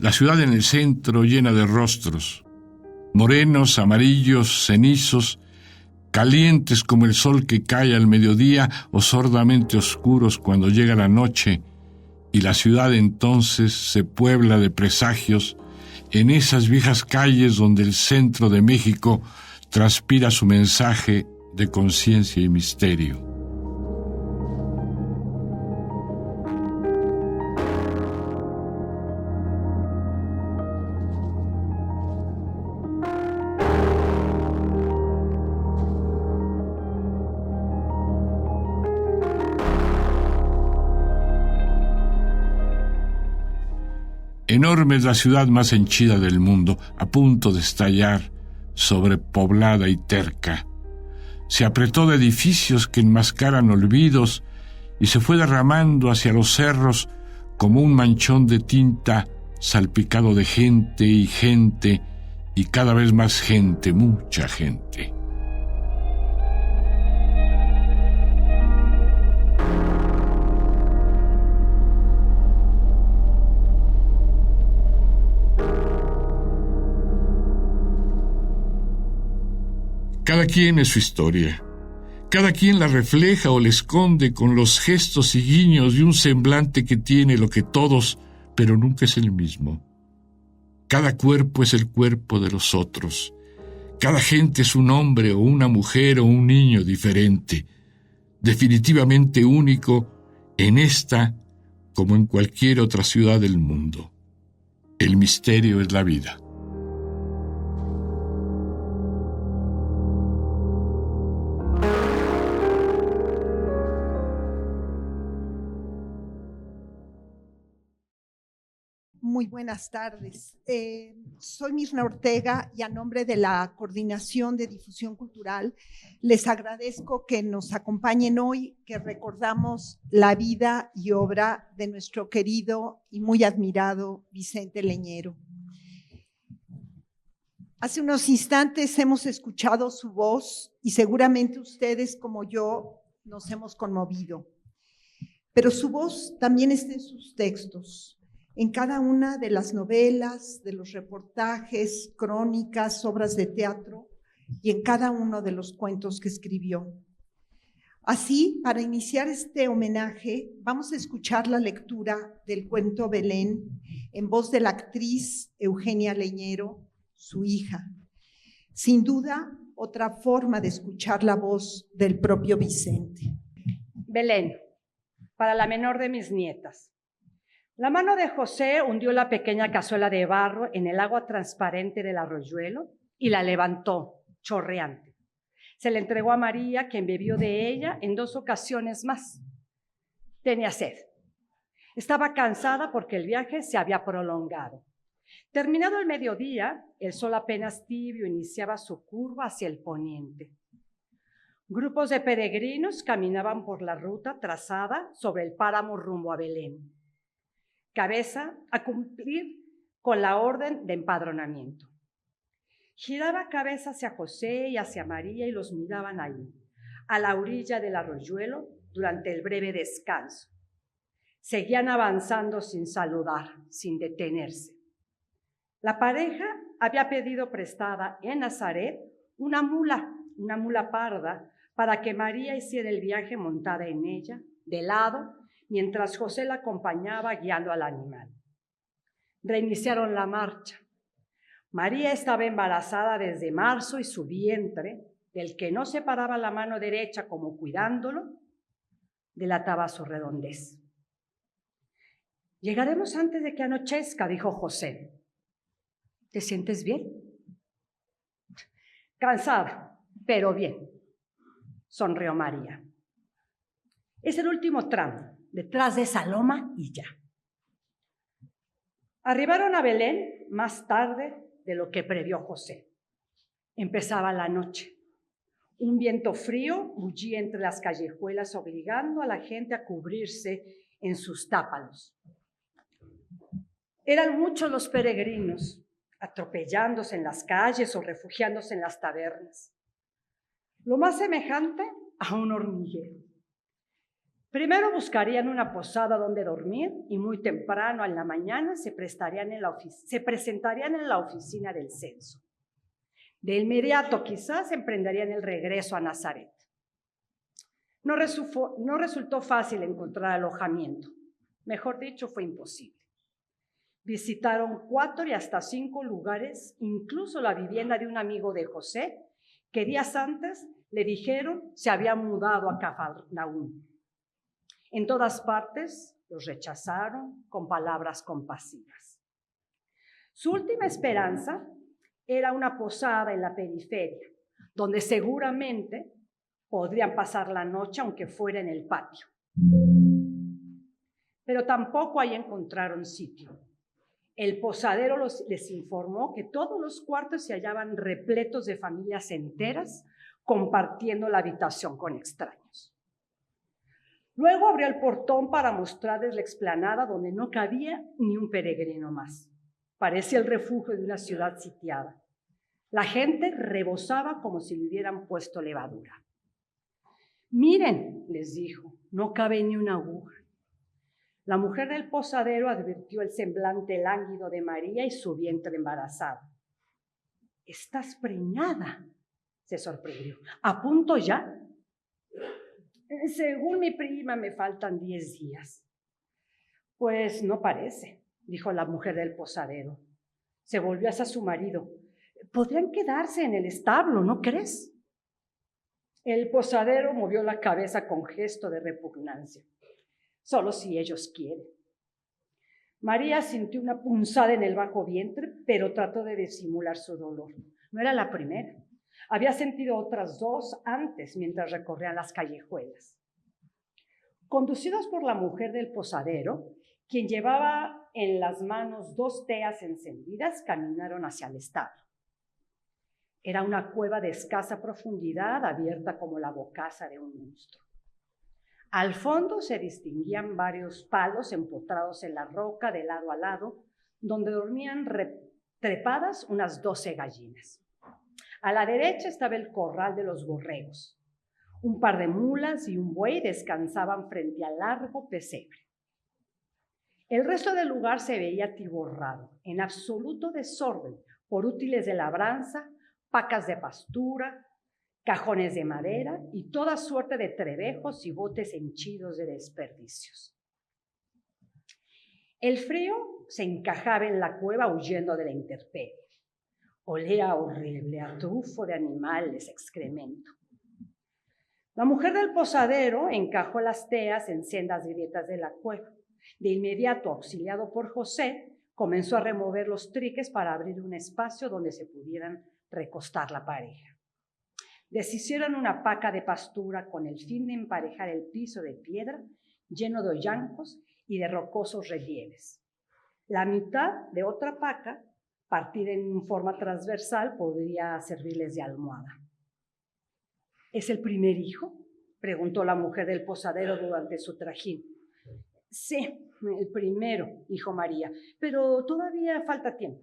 La ciudad en el centro llena de rostros, morenos, amarillos, cenizos, calientes como el sol que cae al mediodía o sordamente oscuros cuando llega la noche, y la ciudad entonces se puebla de presagios en esas viejas calles donde el centro de México transpira su mensaje de conciencia y misterio. Enorme es la ciudad más henchida del mundo, a punto de estallar, sobrepoblada y terca. Se apretó de edificios que enmascaran olvidos y se fue derramando hacia los cerros como un manchón de tinta salpicado de gente y cada vez más gente, mucha gente. Cada quien es su historia. Cada quien la refleja o la esconde con los gestos y guiños de un semblante que tiene lo que todos, pero nunca es el mismo. Cada cuerpo es el cuerpo de los otros. Cada gente es un hombre o una mujer o un niño diferente, definitivamente único en esta como en cualquier otra ciudad del mundo. El misterio es la vida. Muy buenas tardes. Soy Mirna Ortega y a nombre de la Coordinación de Difusión Cultural les agradezco que nos acompañen hoy, que recordamos la vida y obra de nuestro querido y muy admirado Vicente Leñero. Hace unos instantes hemos escuchado su voz y seguramente ustedes como yo nos hemos conmovido, pero su voz también está en sus textos. En cada una de las novelas, de los reportajes, crónicas, obras de teatro y en cada uno de los cuentos que escribió. Así, para iniciar este homenaje, vamos a escuchar la lectura del cuento Belén en voz de la actriz Eugenia Leñero, su hija. Sin duda, otra forma de escuchar la voz del propio Vicente. Belén, para la menor de mis nietas. La mano de José hundió la pequeña cazuela de barro en el agua transparente del arroyuelo y la levantó, chorreante. Se la entregó a María, quien bebió de ella en 2 ocasiones más. Tenía sed. Estaba cansada porque el viaje se había prolongado. Terminado el mediodía, el sol apenas tibio iniciaba su curva hacia el poniente. Grupos de peregrinos caminaban por la ruta trazada sobre el páramo rumbo a Belén. Cabeza a cumplir con la orden de empadronamiento. Giraba cabeza hacia José y hacia María y los miraban ahí, a la orilla del arroyuelo, durante el breve descanso. Seguían avanzando sin saludar, sin detenerse. La pareja había pedido prestada en Nazaret una mula parda, para que María hiciera el viaje montada en ella, de lado, mientras José la acompañaba guiando al animal. Reiniciaron la marcha. María estaba embarazada desde marzo y su vientre, del que no separaba la mano derecha como cuidándolo, delataba su redondez. «Llegaremos antes de que anochezca», dijo José. «¿Te sientes bien?» «Cansada, pero bien», sonrió María. «Es el último tramo, detrás de esa loma y ya». Arribaron a Belén más tarde de lo que previó José. Empezaba la noche. Un viento frío bullía entre las callejuelas, obligando a la gente a cubrirse en sus tápalos. Eran muchos los peregrinos, atropellándose en las calles o refugiándose en las tabernas. Lo más semejante a un hormiguero. Primero buscarían una posada donde dormir y muy temprano en la mañana se presentarían en la oficina del censo. De inmediato quizás emprenderían el regreso a Nazaret. No resultó fácil encontrar alojamiento. Mejor dicho, fue imposible. Visitaron 4 y hasta 5 lugares, incluso la vivienda de un amigo de José, que días antes le dijeron se había mudado a Cafarnaúm. En todas partes los rechazaron con palabras compasivas. Su última esperanza era una posada en la periferia, donde seguramente podrían pasar la noche, aunque fuera en el patio. Pero tampoco ahí encontraron sitio. El posadero les informó que todos los cuartos se hallaban repletos de familias enteras compartiendo la habitación con extraños. Luego abrió el portón para mostrarles la explanada donde no cabía ni un peregrino más. Parecía el refugio de una ciudad sitiada. La gente rebosaba como si le hubieran puesto levadura. Miren, les dijo, no cabe ni una aguja. La mujer del posadero advirtió el semblante lánguido de María y su vientre embarazado. «¿Estás preñada?», se sorprendió. «¿A punto ya?». «Según mi prima, me faltan 10 días». «Pues no parece», dijo la mujer del posadero. Se volvió hacia su marido. «Podrían quedarse en el establo, ¿no crees?». El posadero movió la cabeza con gesto de repugnancia. «Solo si ellos quieren». María sintió una punzada en el bajo vientre, pero trató de disimular su dolor. No era la primera. Había sentido otras 2 antes mientras recorrían las callejuelas. Conducidos por la mujer del posadero, quien llevaba en las manos 2 teas encendidas, caminaron hacia el establo. Era una cueva de escasa profundidad, abierta como la bocaza de un monstruo. Al fondo se distinguían varios palos empotrados en la roca de lado a lado, donde dormían trepadas unas 12 gallinas. A la derecha estaba el corral de los borregos. Un par de mulas y un buey descansaban frente al largo pesebre. El resto del lugar se veía atiborrado, en absoluto desorden, por útiles de labranza, pacas de pastura, cajones de madera y toda suerte de trebejos y botes henchidos de desperdicios. El frío se encajaba en la cueva huyendo de la intemperie. Olía horrible, a trufo de animales, excremento. La mujer del posadero encajó las teas en sendas grietas de la cueva. De inmediato, auxiliado por José, comenzó a remover los triques para abrir un espacio donde se pudieran recostar la pareja. Deshicieron una paca de pastura con el fin de emparejar el piso de piedra lleno de hoyancos y de rocosos relieves. La mitad de otra paca, partida en forma transversal, podría servirles de almohada. ¿Es el primer hijo?, preguntó la mujer del posadero durante su trajín. Sí, el primero, dijo María, pero todavía falta tiempo.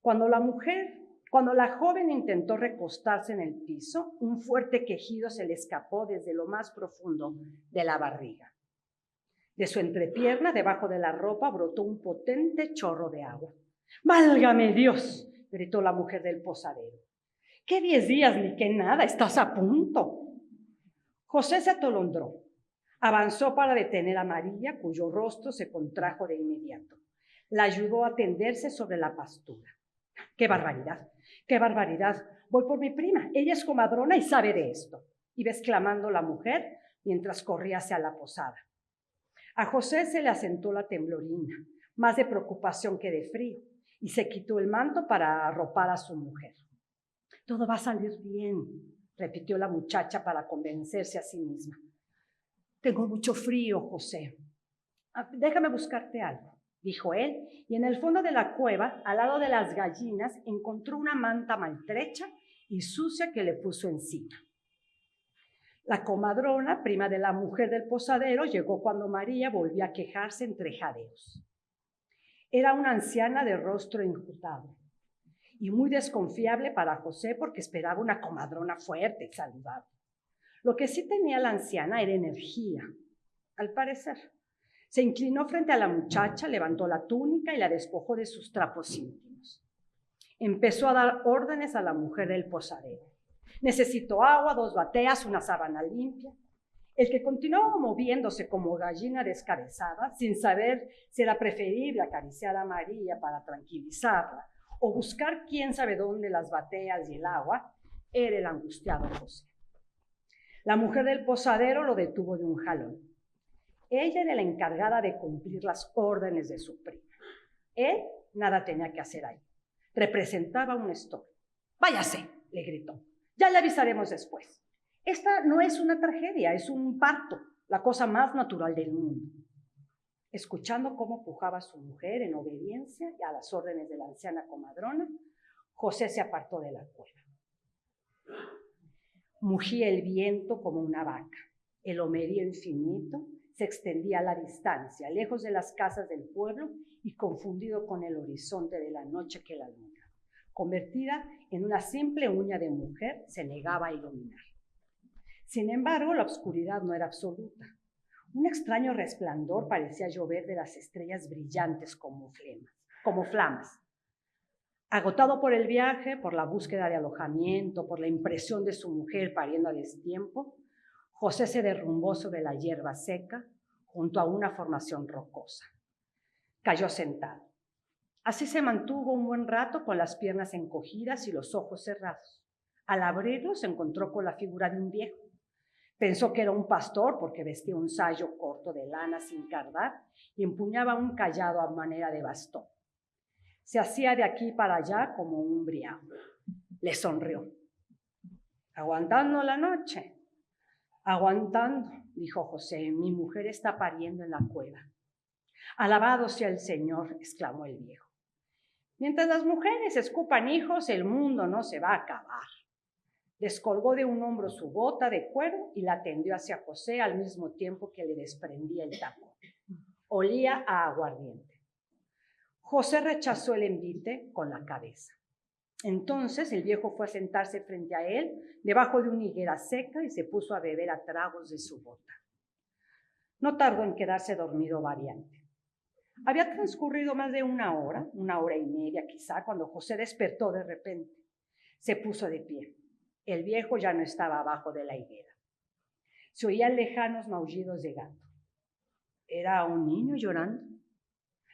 Cuando la joven intentó recostarse en el piso, un fuerte quejido se le escapó desde lo más profundo de la barriga. De su entrepierna, debajo de la ropa, brotó un potente chorro de agua. «¡Válgame Dios!», gritó la mujer del posadero. «¿Qué 10 días ni qué nada? Estás a punto». José se atolondró. Avanzó para detener a María, cuyo rostro se contrajo de inmediato. La ayudó a tenderse sobre la pastura. ¡Qué barbaridad! ¡Qué barbaridad! Voy por mi prima. Ella es comadrona y sabe de esto. Iba exclamando la mujer mientras corría hacia la posada. A José se le asentó la temblorina, más de preocupación que de frío, y se quitó el manto para arropar a su mujer. «Todo va a salir bien», repitió la muchacha para convencerse a sí misma. «Tengo mucho frío, José». «Déjame buscarte algo», dijo él, y en el fondo de la cueva, al lado de las gallinas, encontró una manta maltrecha y sucia que le puso encima. La comadrona, prima de la mujer del posadero, llegó cuando María volvió a quejarse entre jadeos. Era una anciana de rostro enjutado y muy desconfiable para José porque esperaba una comadrona fuerte y saludable. Lo que sí tenía la anciana era energía, al parecer. Se inclinó frente a la muchacha, levantó la túnica y la despojó de sus trapos íntimos. Empezó a dar órdenes a la mujer del posadero. Necesito agua, 2 bateas, una sábana limpia. El que continuaba moviéndose como gallina descabezada, sin saber si era preferible acariciar a María para tranquilizarla o buscar quién sabe dónde las bateas y el agua, era el angustiado José. La mujer del posadero lo detuvo de un jalón. Ella era la encargada de cumplir las órdenes de su prima. Él nada tenía que hacer ahí. Representaba un estorbo. «Váyase», le gritó. «Ya le avisaremos después. Esta no es una tragedia, es un parto, la cosa más natural del mundo». Escuchando cómo pujaba a su mujer en obediencia y a las órdenes de la anciana comadrona, José se apartó de la cueva. Mugía el viento como una vaca. El homerío infinito se extendía a la distancia, lejos de las casas del pueblo y confundido con el horizonte de la noche que la luna, convertida en una simple uña de mujer, se negaba a iluminar. Sin embargo, la oscuridad no era absoluta. Un extraño resplandor parecía llover de las estrellas brillantes como flamas. Agotado por el viaje, por la búsqueda de alojamiento, por la impresión de su mujer pariendo a destiempo, José se derrumbó sobre la hierba seca junto a una formación rocosa. Cayó sentado. Así se mantuvo un buen rato con las piernas encogidas y los ojos cerrados. Al abrirlos se encontró con la figura de un viejo. Pensó que era un pastor porque vestía un sayo corto de lana sin cardar y empuñaba un cayado a manera de bastón. Se hacía de aquí para allá como un briago. Le sonrió. «¿Aguantando la noche?» «Aguantando», dijo José. «Mi mujer está pariendo en la cueva». «Alabado sea el Señor», exclamó el viejo. «Mientras las mujeres escupan hijos, el mundo no se va a acabar». Descolgó de un hombro su bota de cuero y la tendió hacia José al mismo tiempo que le desprendía el tacón. Olía a aguardiente. José rechazó el envite con la cabeza. Entonces el viejo fue a sentarse frente a él, debajo de una higuera seca, y se puso a beber a tragos de su bota. No tardó en quedarse dormido variante. Había transcurrido más de una hora y media quizá, cuando José despertó de repente. Se puso de pie. El viejo ya no estaba abajo de la higuera. Se oían lejanos maullidos de gato. ¿Era un niño llorando?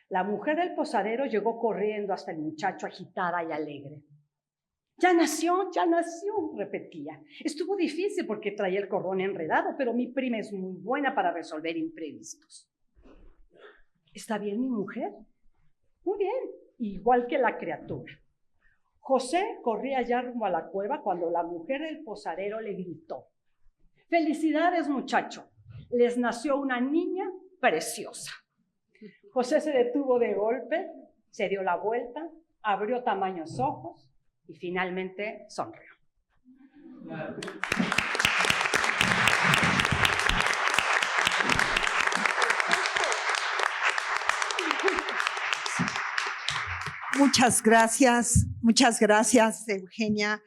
La mujer del posadero llegó corriendo hasta el muchacho, agitada y alegre. Ya nació, repetía. Estuvo difícil porque traía el cordón enredado, pero mi prima es muy buena para resolver imprevistos. ¿Está bien mi mujer? Muy bien, igual que la criatura. José corría ya rumbo a la cueva cuando la mujer del posadero le gritó: «¡Felicidades, muchacho! Les nació una niña preciosa». José se detuvo de golpe, se dio la vuelta, abrió tamaños ojos y finalmente sonrió. Muchas gracias, Eugenia.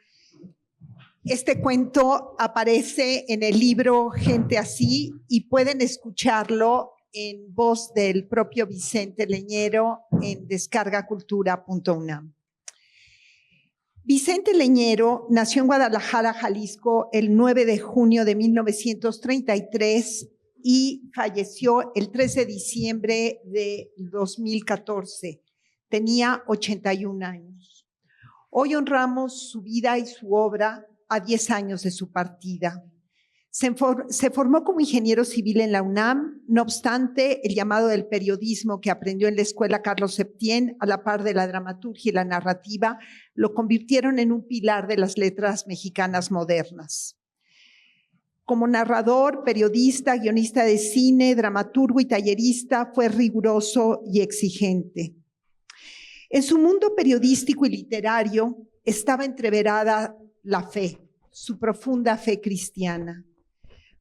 Este cuento aparece en el libro Gente Así y pueden escucharlo en voz del propio Vicente Leñero en descargacultura.unam. Vicente Leñero nació en Guadalajara, Jalisco, el 9 de junio de 1933 y falleció el 13 de diciembre de 2014. Tenía 81 años. Hoy honramos su vida y su obra a 10 años de su partida. Se formó como ingeniero civil en la UNAM, no obstante, el llamado del periodismo que aprendió en la escuela Carlos Septién, a la par de la dramaturgia y la narrativa, lo convirtieron en un pilar de las letras mexicanas modernas. Como narrador, periodista, guionista de cine, dramaturgo y tallerista, fue riguroso y exigente. En su mundo periodístico y literario estaba entreverada la fe, su profunda fe cristiana.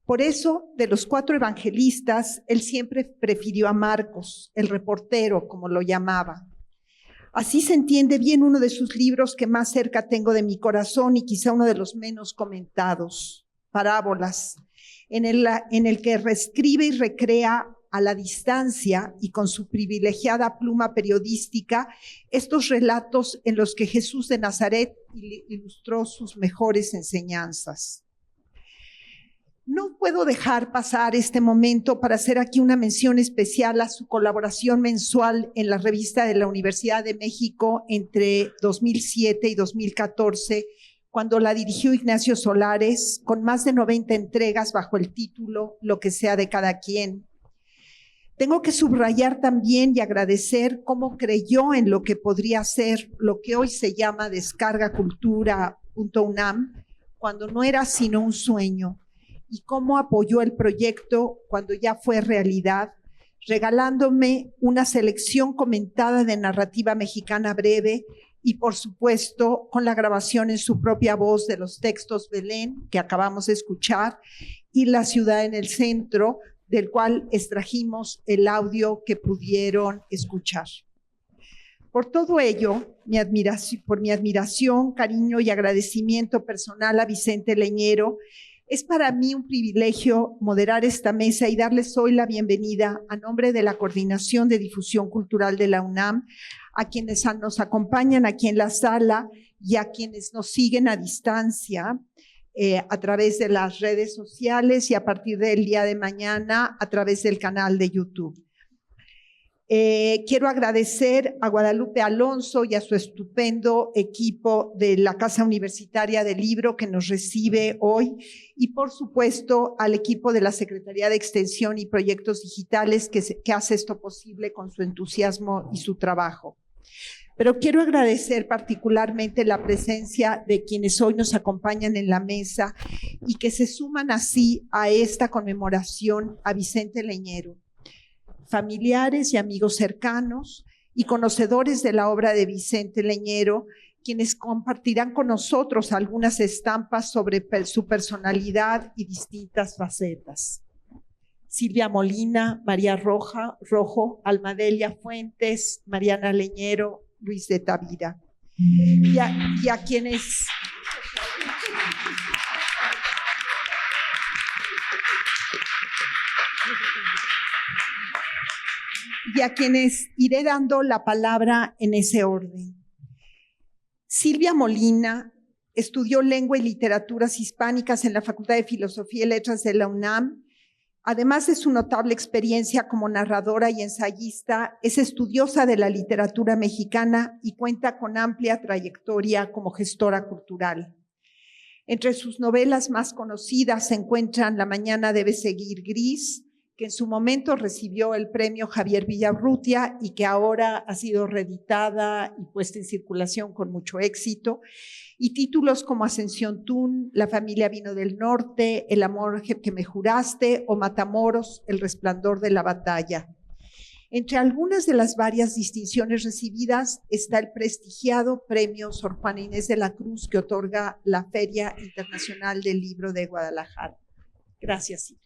Por eso, de los 4 evangelistas, él siempre prefirió a Marcos, el reportero, como lo llamaba. Así se entiende bien uno de sus libros que más cerca tengo de mi corazón y quizá uno de los menos comentados, Parábolas, en el que reescribe y recrea a la distancia y con su privilegiada pluma periodística estos relatos en los que Jesús de Nazaret ilustró sus mejores enseñanzas. No puedo dejar pasar este momento para hacer aquí una mención especial a su colaboración mensual en la revista de la Universidad de México entre 2007 y 2014, cuando la dirigió Ignacio Solares, con más de 90 entregas bajo el título Lo que sea de cada quien. Tengo que subrayar también y agradecer cómo creyó en lo que podría ser lo que hoy se llama descargacultura.unam, cuando no era sino un sueño, y cómo apoyó el proyecto cuando ya fue realidad, regalándome una selección comentada de narrativa mexicana breve y, por supuesto, con la grabación en su propia voz de los textos Belén, que acabamos de escuchar, y La ciudad en el centro, del cual extrajimos el audio que pudieron escuchar. Por todo ello, por mi admiración, cariño y agradecimiento personal a Vicente Leñero, es para mí un privilegio moderar esta mesa y darles hoy la bienvenida a nombre de la Coordinación de Difusión Cultural de la UNAM, a quienes nos acompañan aquí en la sala y a quienes nos siguen a distancia a través de las redes sociales y a partir del día de mañana a través del canal de YouTube. Quiero agradecer a Guadalupe Alonso y a su estupendo equipo de la Casa Universitaria del Libro que nos recibe hoy y, por supuesto, al equipo de la Secretaría de Extensión y Proyectos Digitales que hace esto posible con su entusiasmo y su trabajo. Pero quiero agradecer particularmente la presencia de quienes hoy nos acompañan en la mesa y que se suman así a esta conmemoración a Vicente Leñero. Familiares y amigos cercanos y conocedores de la obra de Vicente Leñero, quienes compartirán con nosotros algunas estampas sobre su personalidad y distintas facetas. Silvia Molina, María Rojo, Almadelia Fuentes, Mariana Leñero, Luis de Tavira. Y a quienes... y a quienes iré dando la palabra en ese orden. Silvia Molina estudió Lengua y Literaturas Hispánicas en la Facultad de Filosofía y Letras de la UNAM. Además de su notable experiencia como narradora y ensayista, es estudiosa de la literatura mexicana y cuenta con amplia trayectoria como gestora cultural. Entre sus novelas más conocidas se encuentran La mañana debe seguir gris, que en su momento recibió el premio Javier Villaurrutia y que ahora ha sido reeditada y puesta en circulación con mucho éxito, y títulos como Ascensión Tun, La familia vino del norte, El amor que me juraste o Matamoros, El resplandor de la batalla. Entre algunas de las varias distinciones recibidas está el prestigiado premio Sor Juana Inés de la Cruz que otorga la Feria Internacional del Libro de Guadalajara. Gracias, Silvia.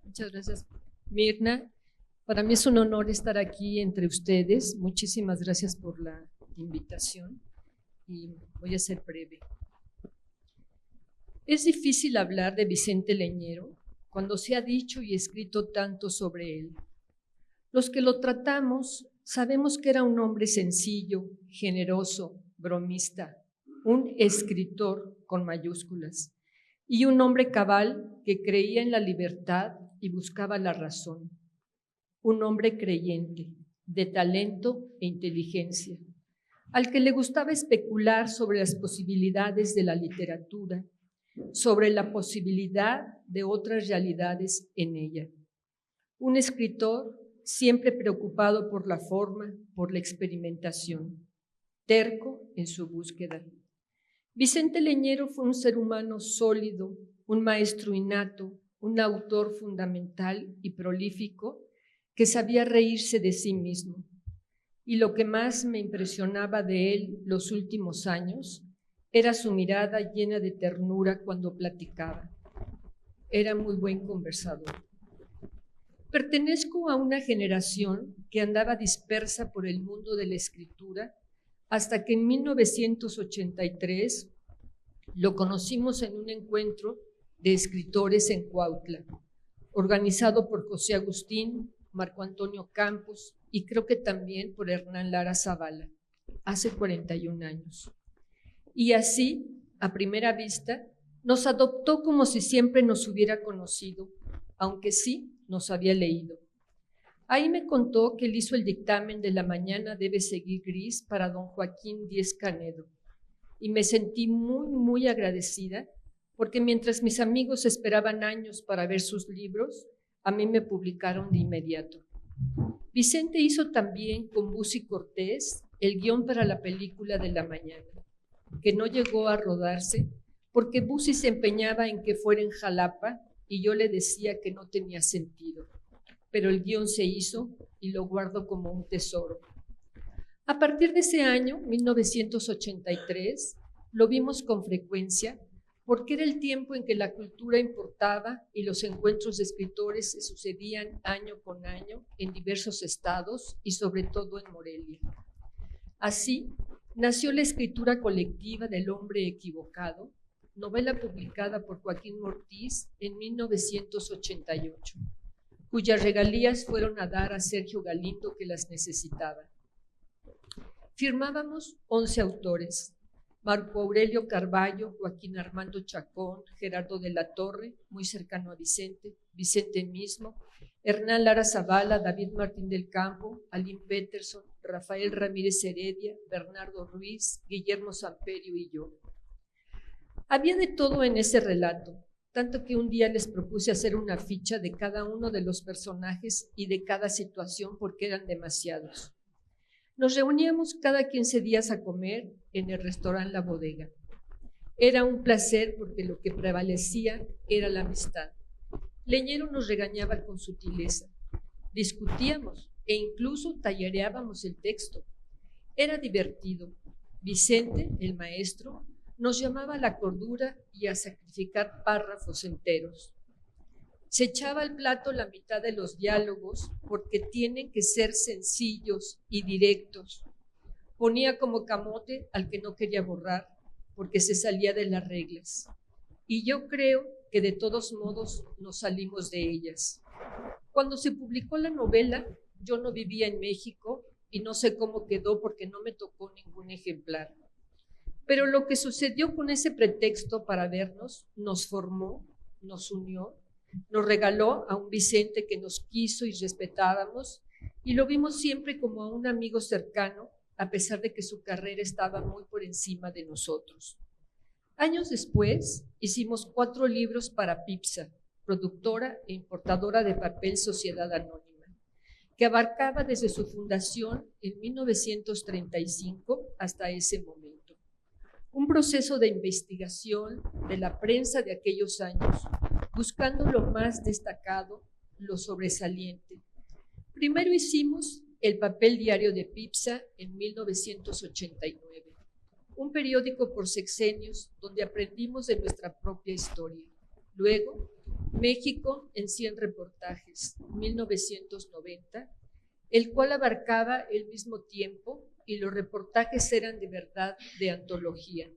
Muchas gracias, Mirna. Para mí es un honor estar aquí entre ustedes. Muchísimas gracias por la invitación y voy a ser breve. Es difícil hablar de Vicente Leñero cuando se ha dicho y escrito tanto sobre él. Los que lo tratamos sabemos que era un hombre sencillo, generoso, bromista, un escritor con mayúsculas y un hombre cabal que creía en la libertad y buscaba la razón. Un hombre creyente, de talento e inteligencia, al que le gustaba especular sobre las posibilidades de la literatura, sobre la posibilidad de otras realidades en ella. Un escritor siempre preocupado por la forma, por la experimentación, terco en su búsqueda. Vicente Leñero fue un ser humano sólido, un maestro innato, un autor fundamental y prolífico que sabía reírse de sí mismo. Y lo que más me impresionaba de él los últimos años era su mirada llena de ternura cuando platicaba. Era muy buen conversador. Pertenezco a una generación que andaba dispersa por el mundo de la escritura hasta que en 1983 Lo conocimos en un encuentro de escritores en Cuautla, organizado por José Agustín, Marco Antonio Campos y creo que también por Hernán Lara Zavala, hace 41 años. Y así, a primera vista, nos adoptó como si siempre nos hubiera conocido, aunque sí nos había leído. Ahí me contó que él hizo el dictamen de La mañana debe seguir gris para don Joaquín Díez Canedo, y me sentí muy, muy agradecida porque mientras mis amigos esperaban años para ver sus libros, a mí me publicaron de inmediato. Vicente hizo también con Busi Cortés el guión para la película de La mañana, que no llegó a rodarse porque Busi se empeñaba en que fuera en Jalapa y yo le decía que no tenía sentido. Pero el guión se hizo y lo guardo como un tesoro. A partir de ese año, 1983, lo vimos con frecuencia porque era el tiempo en que la cultura importaba y los encuentros de escritores se sucedían año con año en diversos estados y sobre todo en Morelia. Así, nació la escritura colectiva del hombre equivocado, novela publicada por Joaquín Ortiz en 1988, cuyas regalías fueron a dar a Sergio Galindo, que las necesitaba. Firmábamos 11 autores: Marco Aurelio Carballo, Joaquín Armando Chacón, Gerardo de la Torre, muy cercano a Vicente, Vicente mismo, Hernán Lara Zavala, David Martín del Campo, Aline Peterson, Rafael Ramírez Heredia, Bernardo Ruiz, Guillermo Samperio y yo. Había de todo en ese relato, tanto que un día les propuse hacer una ficha de cada uno de los personajes y de cada situación porque eran demasiados. Nos reuníamos cada 15 días a comer en el restaurante La Bodega. Era un placer porque lo que prevalecía era la amistad. Leñero nos regañaba con sutileza. Discutíamos e incluso tallereábamos el texto. Era divertido. Vicente, el maestro, nos llamaba a la cordura y a sacrificar párrafos enteros. Se echaba al plato la mitad de los diálogos porque tienen que ser sencillos y directos. Ponía como camote al que no quería borrar porque se salía de las reglas. Y yo creo que de todos modos nos salimos de ellas. Cuando se publicó la novela, yo no vivía en México y no sé cómo quedó porque no me tocó ningún ejemplar. Pero lo que sucedió con ese pretexto para vernos nos formó, nos unió, nos regaló a un Vicente que nos quiso y respetábamos y lo vimos siempre como a un amigo cercano, a pesar de que su carrera estaba muy por encima de nosotros. Años después, hicimos 4 libros para Pipsa, productora e importadora de papel Sociedad Anónima, que abarcaba desde su fundación en 1935 hasta ese momento. Un proceso de investigación de la prensa de aquellos años, buscando lo más destacado, lo sobresaliente. Primero hicimos el papel diario de Pipsa en 1989, un periódico por sexenios donde aprendimos de nuestra propia historia. Luego, México en 100 reportajes, 1990, el cual abarcaba el mismo tiempo y los reportajes eran de verdad de antología.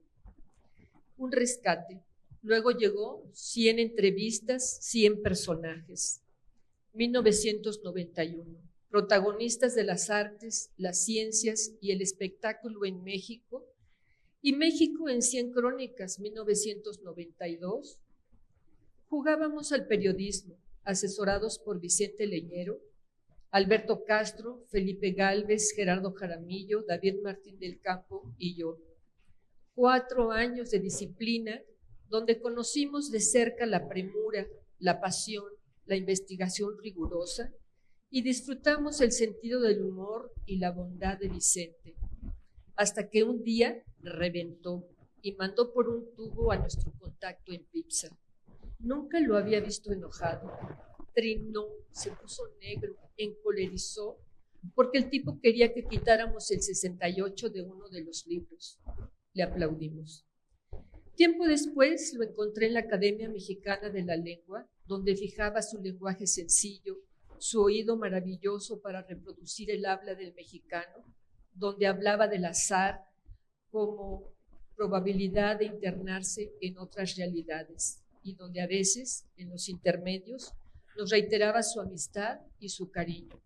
Un rescate. Luego llegó 100 entrevistas, 100 personajes. 1991. Protagonistas de las artes, las ciencias y el espectáculo en México. Y México en 100 crónicas, 1992. Jugábamos al periodismo, asesorados por Vicente Leñero, Alberto Castro, Felipe Gálvez, Gerardo Jaramillo, David Martín del Campo y yo. 4 años de disciplina donde conocimos de cerca la premura, la pasión, la investigación rigurosa y disfrutamos el sentido del humor y la bondad de Vicente, hasta que un día reventó y mandó por un tubo a nuestro contacto en Pipsa. Nunca lo había visto enojado. Trinó, se puso negro, encolerizó, porque el tipo quería que quitáramos el 68 de uno de los libros. Le aplaudimos. Tiempo después lo encontré en la Academia Mexicana de la Lengua, donde fijaba su lenguaje sencillo, su oído maravilloso para reproducir el habla del mexicano, donde hablaba del azar como probabilidad de internarse en otras realidades y donde a veces, en los intermedios, nos reiteraba su amistad y su cariño.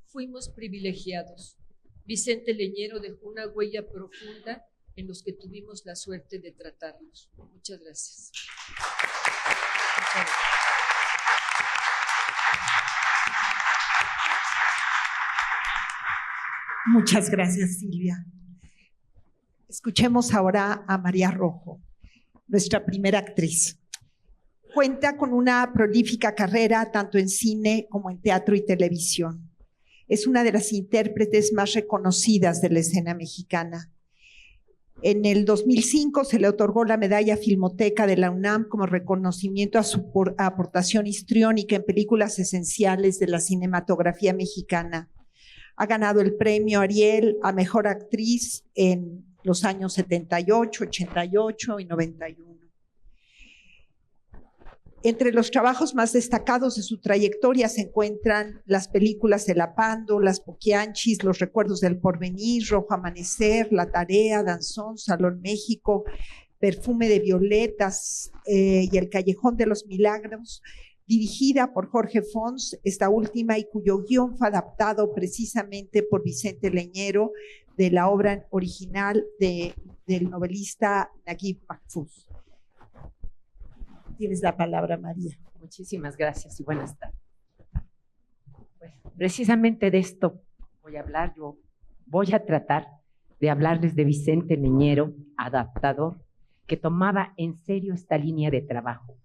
Fuimos privilegiados. Vicente Leñero dejó una huella profunda en los que tuvimos la suerte de tratarnos. Muchas gracias. Muchas gracias. Muchas gracias, Silvia. Escuchemos ahora a María Rojo, nuestra primera actriz. Cuenta con una prolífica carrera tanto en cine como en teatro y televisión. Es una de las intérpretes más reconocidas de la escena mexicana. En el 2005 se le otorgó la Medalla Filmoteca de la UNAM como reconocimiento a su aportación histriónica en películas esenciales de la cinematografía mexicana. Ha ganado el premio Ariel a Mejor Actriz en los años 78, 88 y 91. Entre los trabajos más destacados de su trayectoria se encuentran las películas El Apando, Las Poquianchis, Los Recuerdos del Porvenir, Rojo Amanecer, La Tarea, Danzón, Salón México, Perfume de Violetas y El Callejón de los Milagros, dirigida por Jorge Fons, esta última, y cuyo guión fue adaptado precisamente por Vicente Leñero de la obra original del novelista Naguib Mahfouz. Tienes la palabra, María. Muchísimas gracias y buenas tardes. Pues precisamente de esto voy a hablar. Yo voy a tratar de hablarles de Vicente Leñero, adaptador, que tomaba en serio esta línea de trabajo,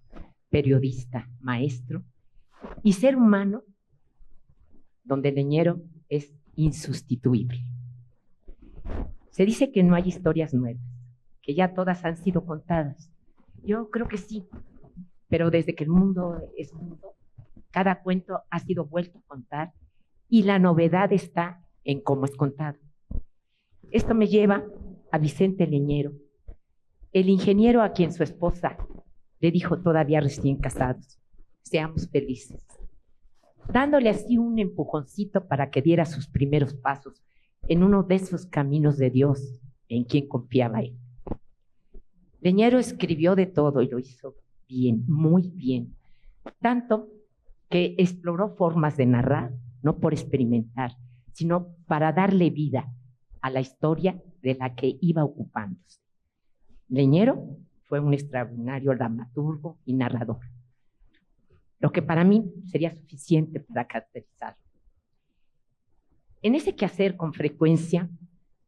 periodista, maestro y ser humano, donde Leñero es insustituible. Se dice que no hay historias nuevas, que ya todas han sido contadas. Yo creo que sí. Pero desde que el mundo es mundo, cada cuento ha sido vuelto a contar y la novedad está en cómo es contado. Esto me lleva a Vicente Leñero, el ingeniero a quien su esposa le dijo todavía recién casados, seamos felices, dándole así un empujoncito para que diera sus primeros pasos en uno de esos caminos de Dios en quien confiaba él. Leñero escribió de todo y lo hizo bien, muy bien, tanto que exploró formas de narrar, no por experimentar, sino para darle vida a la historia de la que iba ocupándose. Leñero fue un extraordinario dramaturgo y narrador, lo que para mí sería suficiente para caracterizarlo. En ese quehacer con frecuencia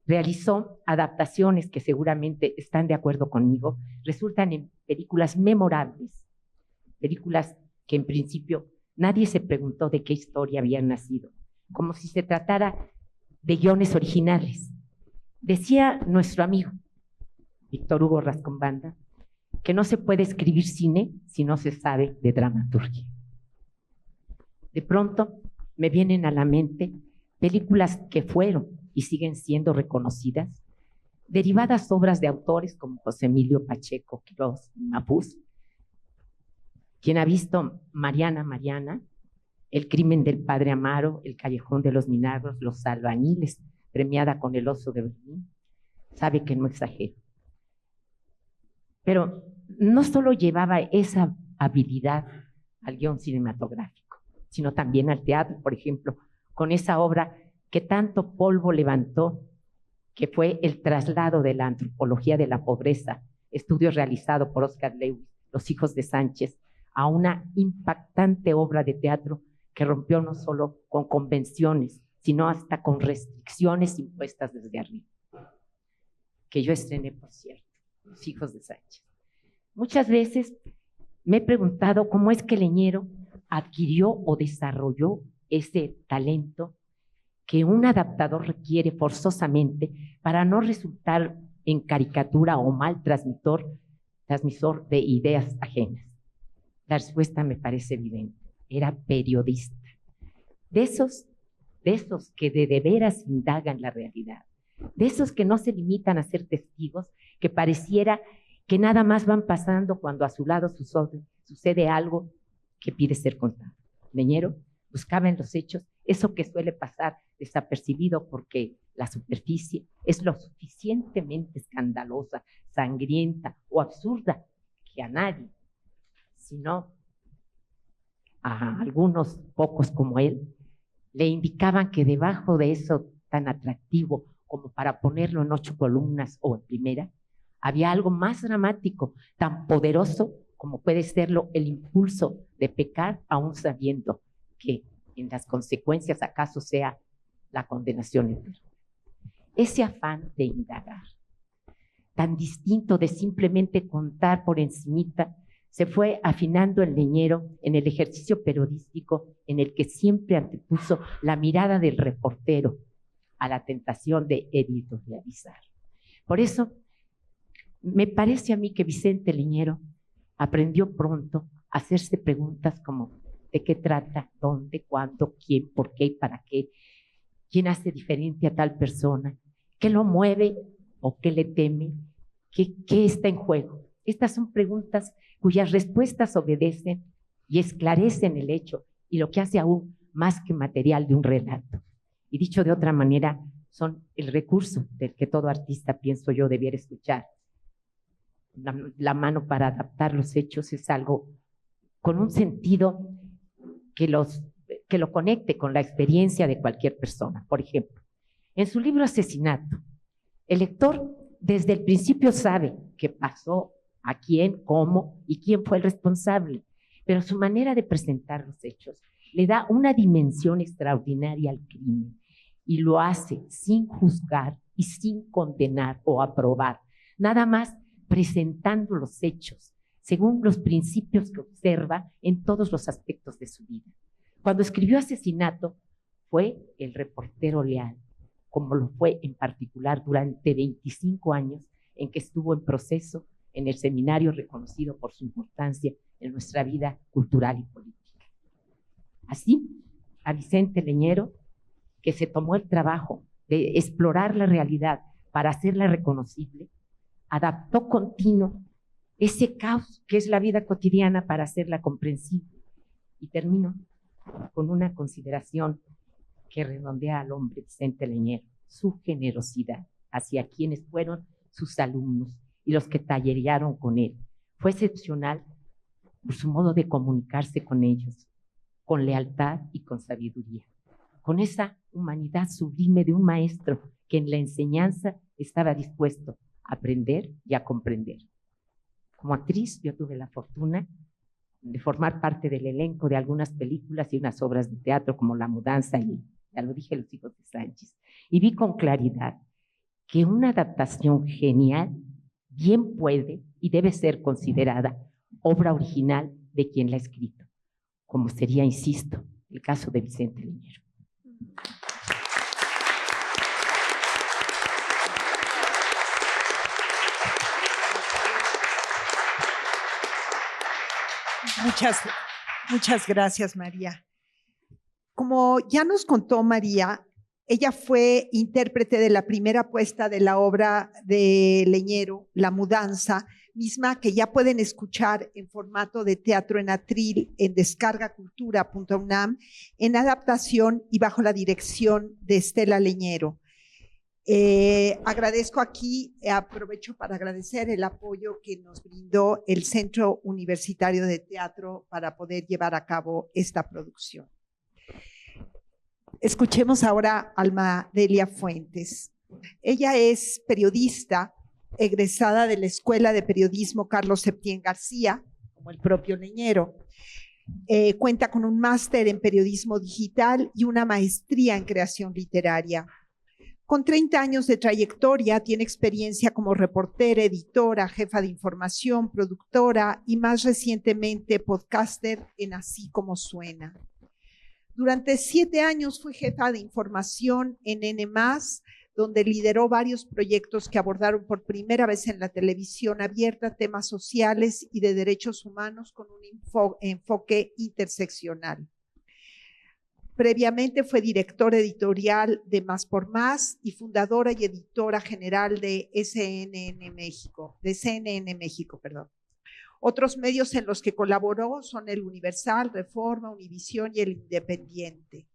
realizó adaptaciones que seguramente están de acuerdo conmigo, resultan en películas memorables, películas que en principio nadie se preguntó de qué historia habían nacido, como si se tratara de guiones originales. Decía nuestro amigo Víctor Hugo Rascombanda que no se puede escribir cine si no se sabe de dramaturgia. De pronto me vienen a la mente películas que fueron y siguen siendo reconocidas, derivadas obras de autores como José Emilio Pacheco Quirós Mahfouz. Quien ha visto Mariana, El crimen del padre Amaro, El callejón de los milagros, Los albañiles, premiada con el Oso de Berlín, sabe que no exagero. Pero no solo llevaba esa habilidad al guión cinematográfico, sino también al teatro, por ejemplo, con esa obra que tanto polvo levantó, que fue El traslado de la antropología de la pobreza, estudio realizado por Oscar Lewis, Los hijos de Sánchez, a una impactante obra de teatro que rompió no solo con convenciones, sino hasta con restricciones impuestas desde arriba. Que yo estrené, por cierto, Los hijos de Sánchez. Muchas veces me he preguntado cómo es que Leñero adquirió o desarrolló ese talento que un adaptador requiere forzosamente para no resultar en caricatura o mal transmisor de ideas ajenas. La respuesta me parece evidente. Era periodista. De esos que de veras indagan la realidad. De esos que no se limitan a ser testigos, que pareciera que nada más van pasando cuando a su lado sucede algo que pide ser contado. Leñero buscaba en los hechos eso que suele pasar desapercibido porque la superficie es lo suficientemente escandalosa, sangrienta o absurda que a nadie, sino a algunos pocos como él, le indicaban que debajo de eso tan atractivo como para ponerlo en 8 columnas o en primera, había algo más dramático, tan poderoso como puede serlo el impulso de pecar aún sabiendo que en las consecuencias acaso sea la condenación eterna. Ese afán de indagar, tan distinto de simplemente contar por encimita, se fue afinando el Leñero en el ejercicio periodístico en el que siempre antepuso la mirada del reportero a la tentación de editorializar. Por eso, me parece a mí que Vicente Leñero aprendió pronto a hacerse preguntas como ¿de qué trata? ¿Dónde? ¿Cuándo? ¿Quién? ¿Por qué? ¿Para qué? ¿Quién hace diferente a tal persona? ¿Qué lo mueve o qué le teme? ¿Qué está en juego? Estas son preguntas cuyas respuestas obedecen y esclarecen el hecho y lo que hace aún más que material de un relato. Y dicho de otra manera, son el recurso del que todo artista, pienso yo, debiera escuchar. La mano para adaptar los hechos es algo con un sentido que lo conecte con la experiencia de cualquier persona. Por ejemplo, en su libro Asesinato, el lector desde el principio sabe qué pasó, a quién, cómo y quién fue el responsable, pero su manera de presentar los hechos le da una dimensión extraordinaria al crimen y lo hace sin juzgar y sin condenar o aprobar, nada más presentando los hechos según los principios que observa en todos los aspectos de su vida. Cuando escribió Asesinato, fue el reportero leal, como lo fue en particular durante 25 años en que estuvo en proceso en el seminario reconocido por su importancia en nuestra vida cultural y política. Así, a Vicente Leñero, que se tomó el trabajo de explorar la realidad para hacerla reconocible, adaptó continuo ese caos que es la vida cotidiana para hacerla comprensible. Y termino con una consideración que redondea al hombre Vicente Leñero, su generosidad hacia quienes fueron sus alumnos y los que tallerearon con él. Fue excepcional por su modo de comunicarse con ellos, con lealtad y con sabiduría, con esa humanidad sublime de un maestro que en la enseñanza estaba dispuesto a aprender y a comprender. Como actriz, yo tuve la fortuna de formar parte del elenco de algunas películas y unas obras de teatro como La Mudanza y, ya lo dije, Los Hijos de Sánchez, y vi con claridad que una adaptación genial bien puede y debe ser considerada obra original de quien la ha escrito, como sería, insisto, el caso de Vicente Leñero. Muchas gracias, María. Como ya nos contó María, ella fue intérprete de la primera puesta de la obra de Leñero, La Mudanza, misma que ya pueden escuchar en formato de teatro en atril en descargacultura.unam, en adaptación y bajo la dirección de Estela Leñero. Agradezco aquí, aprovecho para agradecer el apoyo que nos brindó el Centro Universitario de Teatro para poder llevar a cabo esta producción. Escuchemos ahora a Alma Delia Fuentes. Ella es periodista, egresada de la Escuela de Periodismo Carlos Septién García, como el propio Leñero. Cuenta con un máster en periodismo digital y una maestría en creación literaria. Con 30 años de trayectoria, tiene experiencia como reportera, editora, jefa de información, productora y más recientemente podcaster en Así Como Suena. Durante 7 años fue jefa de información en N+, donde lideró varios proyectos que abordaron por primera vez en la televisión abierta temas sociales y de derechos humanos con un enfoque interseccional. Previamente fue directora editorial de Más por Más y fundadora y editora general de CNN México. Otros medios en los que colaboró son El Universal, Reforma, Univisión y El Independiente.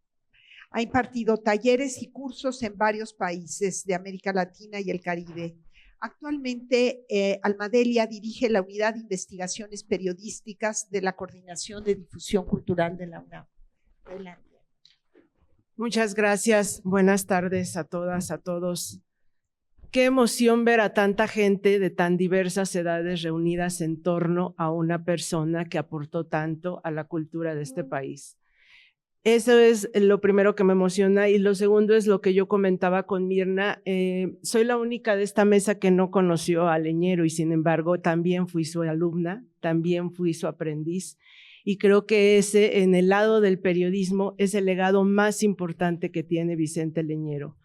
Ha impartido talleres y cursos en varios países de América Latina y el Caribe. Actualmente, Almadelia dirige la Unidad de Investigaciones Periodísticas de la Coordinación de Difusión Cultural de la UNAM. Adelante. Muchas gracias. Buenas tardes a todas, a todos. Qué emoción ver a tanta gente de tan diversas edades reunidas en torno a una persona que aportó tanto a la cultura de este país. Eso es lo primero que me emociona, y lo segundo es lo que yo comentaba con Mirna. Soy la única de esta mesa que no conoció a Leñero, y sin embargo también fui su alumna, también fui su aprendiz, y creo que ese, en el lado del periodismo, es el legado más importante que tiene Vicente Leñero.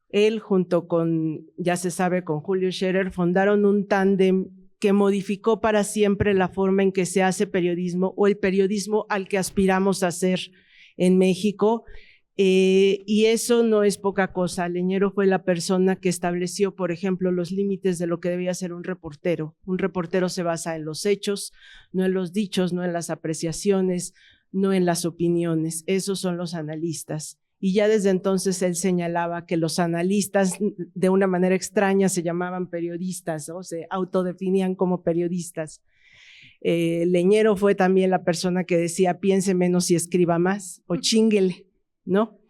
Él, junto con, ya se sabe, con Julio Scherer, fundaron un tándem que modificó para siempre la forma en que se hace periodismo, o el periodismo al que aspiramos a hacer en México, y eso no es poca cosa. Leñero fue la persona que estableció, por ejemplo, los límites de lo que debía ser un reportero. Un reportero se basa en los hechos, no en los dichos, no en las apreciaciones, no en las opiniones. Esos son los analistas. Y ya desde entonces él señalaba que los analistas, de una manera extraña, se llamaban periodistas, ¿no? Se autodefinían como periodistas. Leñero fue también la persona que decía piense menos y escriba más, o chínguele, ¿no?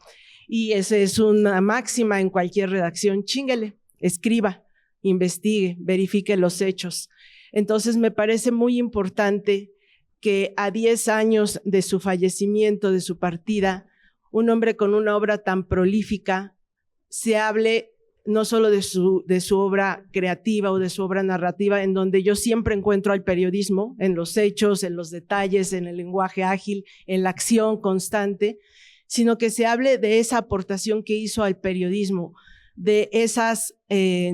Y esa es una máxima en cualquier redacción: chínguele, escriba, investigue, verifique los hechos. Entonces me parece muy importante que a 10 años de su fallecimiento, de su partida, un hombre con una obra tan prolífica se hable no solo de su obra creativa o de su obra narrativa, en donde yo siempre encuentro al periodismo, en los hechos, en los detalles, en el lenguaje ágil, en la acción constante, sino que se hable de esa aportación que hizo al periodismo, de esas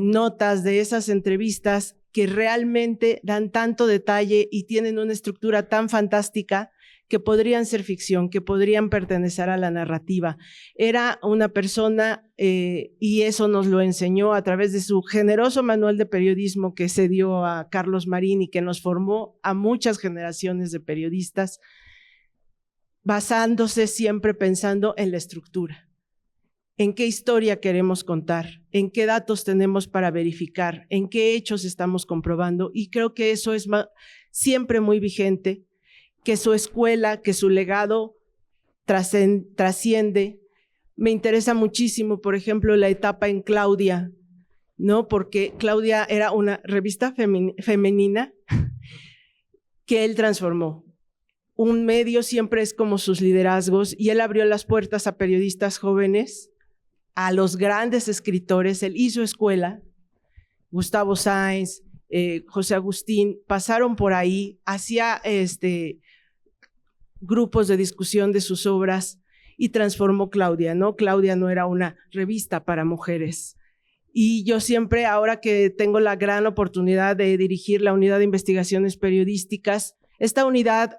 notas, de esas entrevistas que realmente dan tanto detalle y tienen una estructura tan fantástica que podrían ser ficción, que podrían pertenecer a la narrativa. Era una persona, y eso nos lo enseñó a través de su generoso manual de periodismo que se dio a Carlos Marín y que nos formó a muchas generaciones de periodistas, basándose siempre pensando en la estructura. ¿En qué historia queremos contar? ¿En qué datos tenemos para verificar? ¿En qué hechos estamos comprobando? Y creo que eso es siempre muy vigente, que su escuela, que su legado trasciende. Me interesa muchísimo, por ejemplo, la etapa en Claudia, ¿no? Porque Claudia era una revista femenina que él transformó. Un medio siempre es como sus liderazgos, y él abrió las puertas a periodistas jóvenes, a los grandes escritores. Él hizo escuela. Gustavo Sáenz, José Agustín pasaron por ahí, hacía grupos de discusión de sus obras, y transformó Claudia, ¿no? Claudia no era una revista para mujeres. Y yo siempre, ahora que tengo la gran oportunidad de dirigir la Unidad de Investigaciones Periodísticas, esta unidad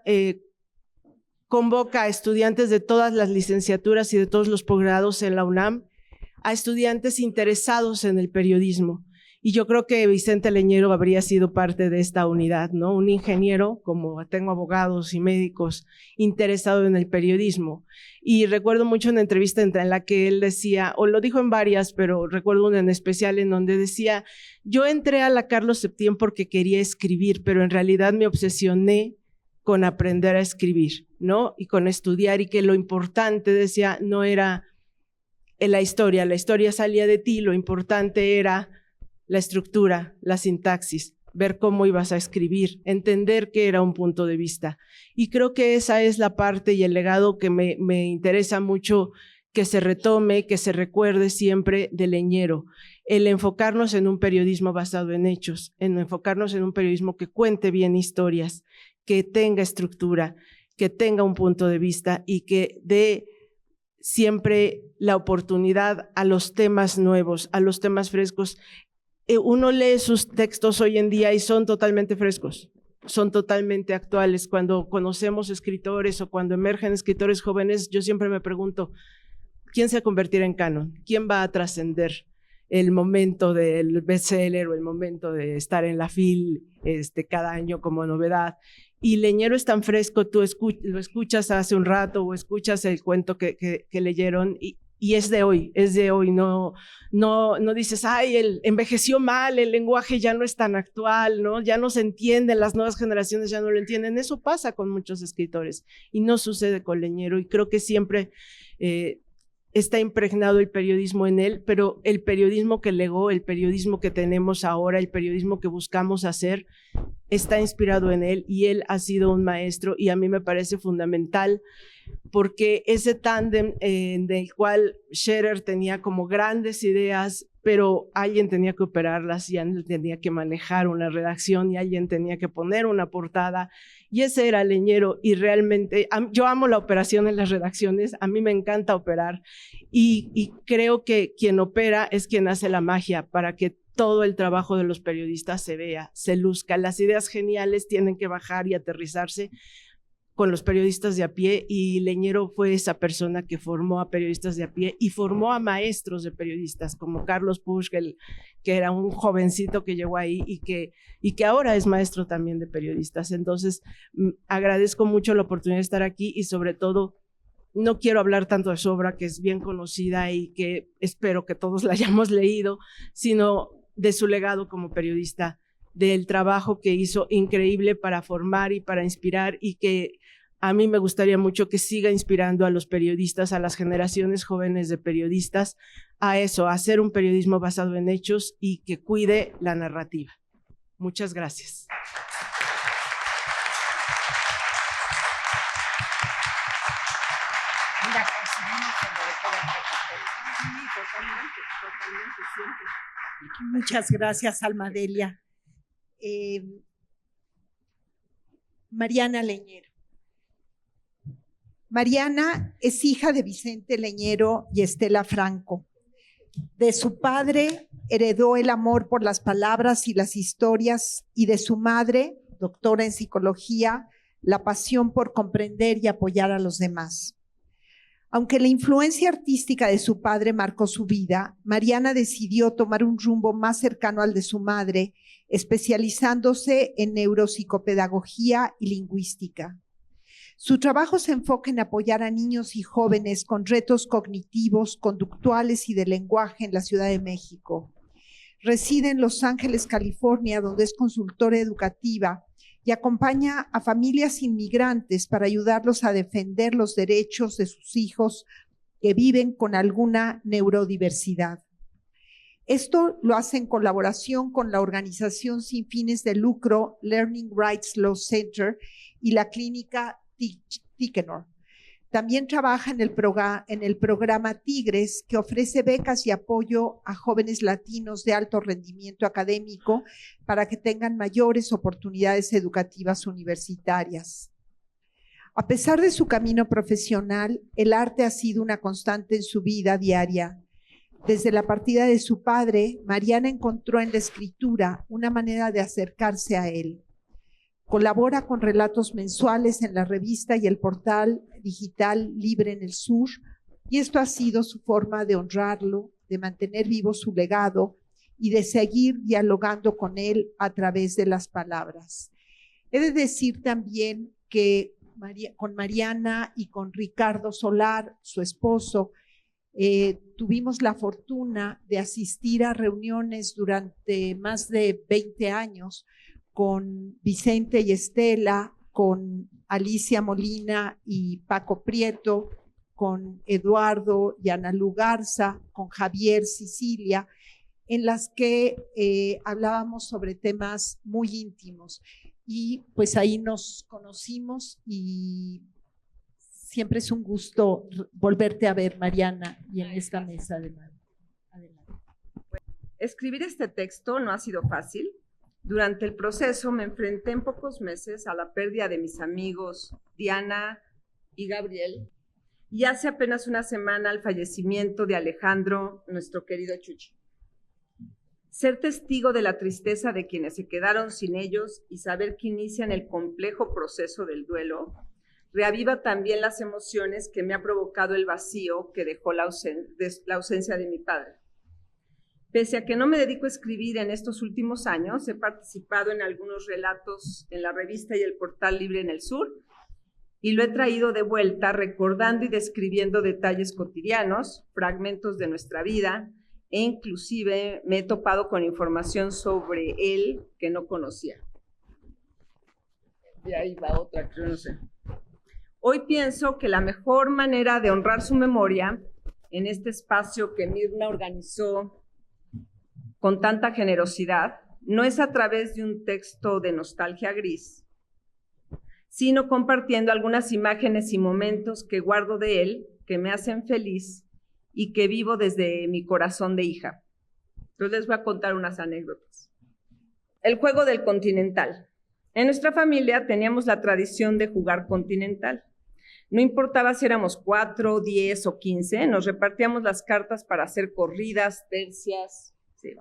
convoca a estudiantes de todas las licenciaturas y de todos los posgrados en la UNAM, a estudiantes interesados en el periodismo. Y yo creo que Vicente Leñero habría sido parte de esta unidad, ¿no? Un ingeniero, como tengo abogados y médicos, interesado en el periodismo. Y recuerdo mucho una entrevista en la que él decía, o lo dijo en varias, pero recuerdo una en especial en donde decía: yo entré a la Carlos Septién porque quería escribir, pero en realidad me obsesioné con aprender a escribir, ¿no? Y con estudiar, y que lo importante, decía, no era la historia salía de ti, lo importante era la estructura, la sintaxis, ver cómo ibas a escribir, entender qué era un punto de vista. Y creo que esa es la parte y el legado que me interesa mucho que se retome, que se recuerde siempre de Leñero. El enfocarnos en un periodismo basado en hechos, en enfocarnos en un periodismo que cuente bien historias, que tenga estructura, que tenga un punto de vista y que dé siempre la oportunidad a los temas nuevos, a los temas frescos. Uno lee sus textos hoy en día y son totalmente frescos, son totalmente actuales. Cuando conocemos escritores o cuando emergen escritores jóvenes, yo siempre me pregunto, ¿quién se convertirá en canon? ¿Quién va a trascender el momento del bestseller o el momento de estar en la FIL cada año como novedad? y Leñero es tan fresco, tú lo escuchas hace un rato o escuchas el cuento que leyeron y es de hoy, no dices, ay, envejeció mal, el lenguaje ya no es tan actual, ¿no? Ya no se entiende, las nuevas generaciones ya no lo entienden. Eso pasa con muchos escritores y no sucede con Leñero, y creo que siempre está impregnado el periodismo en él, pero el periodismo que legó, el periodismo que tenemos ahora, el periodismo que buscamos hacer, está inspirado en él, y él ha sido un maestro, y a mí me parece fundamental, porque ese tándem del cual Scherer tenía como grandes ideas, pero alguien tenía que operarlas, y alguien tenía que manejar una redacción, y alguien tenía que poner una portada, y ese era Leñero. Y realmente yo amo la operación en las redacciones, a mí me encanta operar, y creo que quien opera es quien hace la magia para que todo el trabajo de los periodistas se vea, se luzca. Las ideas geniales tienen que bajar y aterrizarse con los periodistas de a pie, y Leñero fue esa persona que formó a periodistas de a pie y formó a maestros de periodistas como Carlos Pusch, que era un jovencito que llegó ahí y que ahora es maestro también de periodistas. Entonces, agradezco mucho la oportunidad de estar aquí, y sobre todo, no quiero hablar tanto de su obra, que es bien conocida y que espero que todos la hayamos leído, sino de su legado como periodista, del trabajo que hizo increíble para formar y para inspirar, y que a mí me gustaría mucho que siga inspirando a los periodistas, a las generaciones jóvenes de periodistas, a eso, a hacer un periodismo basado en hechos y que cuide la narrativa. Muchas gracias. Muchas gracias, Alma Delia. Mariana Leñero. Mariana es hija de Vicente Leñero y Estela Franco. De su padre heredó el amor por las palabras y las historias, y de su madre, doctora en psicología, la pasión por comprender y apoyar a los demás. Aunque la influencia artística de su padre marcó su vida, Mariana decidió tomar un rumbo más cercano al de su madre, especializándose en neuropsicopedagogía y lingüística. Su trabajo se enfoca en apoyar a niños y jóvenes con retos cognitivos, conductuales y de lenguaje en la Ciudad de México. Reside en Los Ángeles, California, donde es consultora educativa y acompaña a familias inmigrantes para ayudarlos a defender los derechos de sus hijos que viven con alguna neurodiversidad. Esto lo hace en colaboración con la organización sin fines de lucro Learning Rights Law Center y la clínica Tikenor. También trabaja en el programa Tigres, que ofrece becas y apoyo a jóvenes latinos de alto rendimiento académico para que tengan mayores oportunidades educativas universitarias. A pesar de su camino profesional, el arte ha sido una constante en su vida diaria. Desde la partida de su padre, Mariana encontró en la escritura una manera de acercarse a él. Colabora con relatos mensuales en la revista y el portal digital Libre en el Sur, y esto ha sido su forma de honrarlo, de mantener vivo su legado y de seguir dialogando con él a través de las palabras. He de decir también que con Mariana y con Ricardo Solar, su esposo, tuvimos la fortuna de asistir a reuniones durante más de 20 años con Vicente y Estela, con Alicia Molina y Paco Prieto, con Eduardo y Ana Lugarza, con Javier Sicilia, en las que hablábamos sobre temas muy íntimos. Y pues ahí nos conocimos, y siempre es un gusto volverte a ver, Mariana, y en esta mesa de mano. Adelante. Escribir este texto no ha sido fácil. Durante el proceso me enfrenté en pocos meses a la pérdida de mis amigos Diana y Gabriel, y hace apenas una semana al fallecimiento de Alejandro, nuestro querido Chuchi. Ser testigo de la tristeza de quienes se quedaron sin ellos y saber que inician el complejo proceso del duelo reaviva también las emociones que me ha provocado el vacío que dejó la ausencia de mi padre. Pese a que no me dedico a escribir en estos últimos años, he participado en algunos relatos en la revista y el portal Libre en el Sur, y lo he traído de vuelta recordando y describiendo detalles cotidianos, fragmentos de nuestra vida, e inclusive me he topado con información sobre él que no conocía. Y ahí va otra, creo, no sé. Hoy pienso que la mejor manera de honrar su memoria en este espacio que Mirna organizó con tanta generosidad no es a través de un texto de nostalgia gris, sino compartiendo algunas imágenes y momentos que guardo de él, que me hacen feliz y que vivo desde mi corazón de hija. Entonces les voy a contar unas anécdotas. El juego del continental. En nuestra familia teníamos la tradición de jugar continental. No importaba si éramos 4, 10 o 15, nos repartíamos las cartas para hacer corridas, tercias, sí,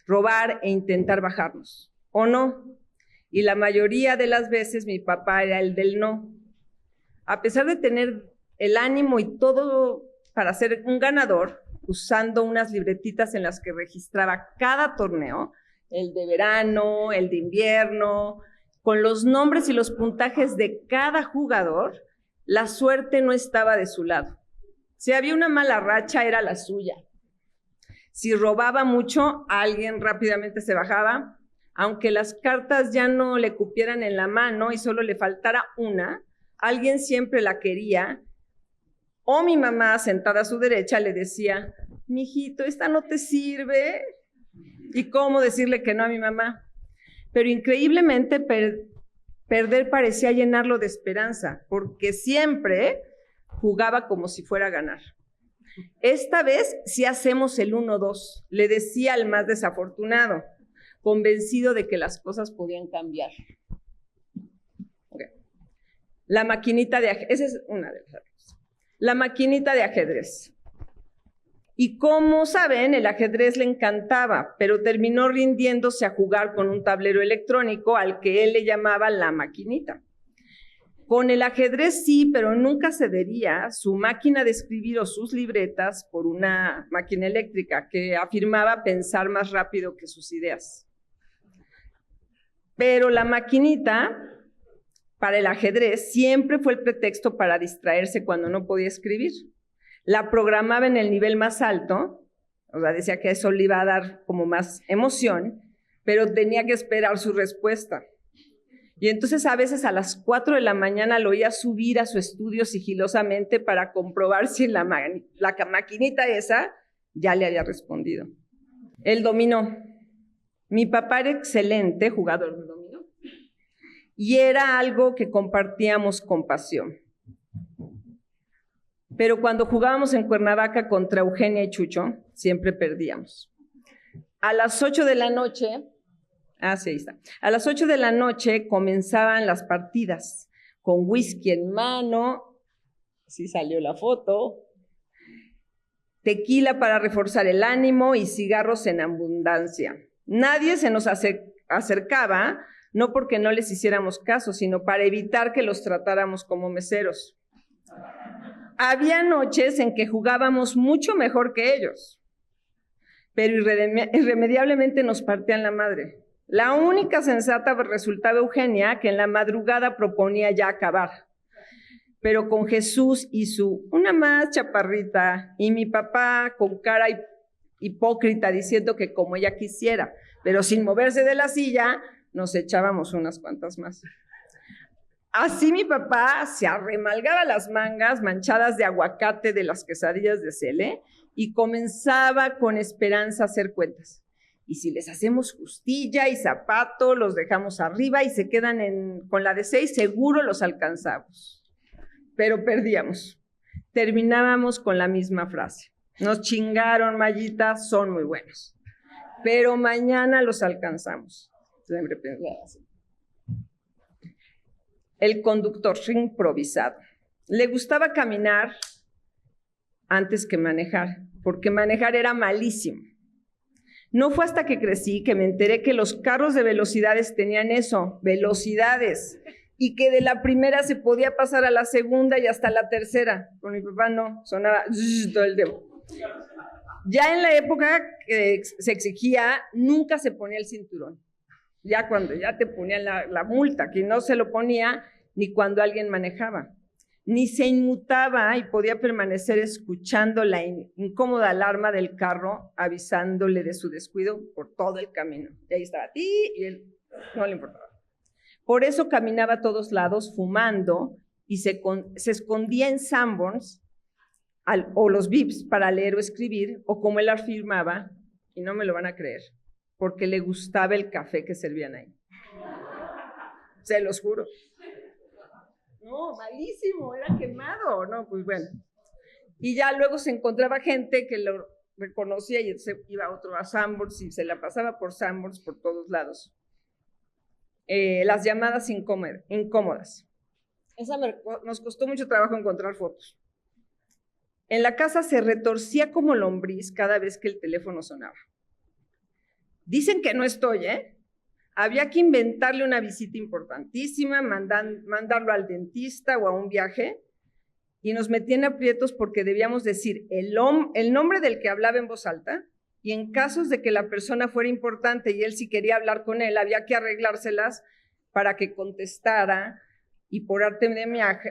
robar e intentar bajarnos. ¿O no? Y la mayoría de las veces mi papá era el del no. A pesar de tener el ánimo y todo para ser un ganador, usando unas libretitas en las que registraba cada torneo, el de verano, el de invierno, con los nombres y los puntajes de cada jugador, la suerte no estaba de su lado. Si había una mala racha, era la suya. Si robaba mucho, alguien rápidamente se bajaba. Aunque las cartas ya no le cupieran en la mano y solo le faltara una, alguien siempre la quería. O mi mamá, sentada a su derecha, le decía, mijito, esta no te sirve. ¿Y cómo decirle que no a mi mamá? Pero increíblemente perder parecía llenarlo de esperanza, porque siempre jugaba como si fuera a ganar. Esta vez sí hacemos el 1-2, le decía al más desafortunado, convencido de que las cosas podían cambiar. Okay. La maquinita de ajedrez, esa es una de las cosas. La maquinita de ajedrez. Y como saben, el ajedrez le encantaba, pero terminó rindiéndose a jugar con un tablero electrónico al que él le llamaba la maquinita. Con el ajedrez sí, pero nunca cedería su máquina de escribir o sus libretas por una máquina eléctrica que afirmaba pensar más rápido que sus ideas. Pero la maquinita, para el ajedrez, siempre fue el pretexto para distraerse cuando no podía escribir. La programaba en el nivel más alto, o sea, decía que eso le iba a dar como más emoción, pero tenía que esperar su respuesta. Y entonces a veces a las 4 de la mañana lo oía subir a su estudio sigilosamente para comprobar si la maquinita esa ya le había respondido. El dominó. Mi papá era excelente jugador de dominó y era algo que compartíamos con pasión. Pero cuando jugábamos en Cuernavaca contra Eugenia y Chucho, siempre perdíamos. A las 8 de la noche, sí, ahí está. A las 8 de la noche comenzaban las partidas, con whisky en mano, así salió la foto, tequila para reforzar el ánimo y cigarros en abundancia. Nadie se nos acercaba, no porque no les hiciéramos caso, sino para evitar que los tratáramos como meseros. Había noches en que jugábamos mucho mejor que ellos, pero irremediablemente nos partían la madre. La única sensata resultaba Eugenia, que en la madrugada proponía ya acabar. Pero con Jesús y su una más chaparrita, y mi papá con cara hipócrita diciendo que como ella quisiera, pero sin moverse de la silla, nos echábamos unas cuantas más. Así mi papá se arremalgaba las mangas manchadas de aguacate de las quesadillas de Cele y comenzaba con esperanza a hacer cuentas. Y si les hacemos justilla y zapato, los dejamos arriba y se quedan con la de 6, seguro los alcanzamos. Pero perdíamos. Terminábamos con la misma frase. Nos chingaron, Mayita, son muy buenos. Pero mañana los alcanzamos. Siempre pensaba así. El conductor improvisado. Le gustaba caminar antes que manejar, porque manejar era malísimo. No fue hasta que crecí que me enteré que los carros de velocidades tenían eso, velocidades, y que de la primera se podía pasar a la segunda y hasta la tercera. Con mi papá no, sonaba todo el tiempo. Ya en la época que se exigía, nunca se ponía el cinturón. Ya cuando ya te ponían la multa, que no se lo ponía ni cuando alguien manejaba. Ni se inmutaba y podía permanecer escuchando la incómoda alarma del carro avisándole de su descuido por todo el camino. Y ahí estaba, y él no le importaba. Por eso caminaba a todos lados fumando y se escondía en Sanborns o los VIPs para leer o escribir, o como él afirmaba, y no me lo van a creer, porque le gustaba el café que servían ahí. Se los juro. No, malísimo, era quemado. No, pues bueno. Y ya luego se encontraba gente que lo reconocía y se iba a Sanborns y se la pasaba por Sanborns por todos lados. Las llamadas incómodas. Nos costó mucho trabajo encontrar fotos. En la casa se retorcía como lombriz cada vez que el teléfono sonaba. Dicen que no estoy, ¿eh? Había que inventarle una visita importantísima, mandarlo al dentista o a un viaje, y nos metían aprietos porque debíamos decir el nombre del que hablaba en voz alta, y en casos de que la persona fuera importante y él sí quería hablar con él, había que arreglárselas para que contestara, y por arte de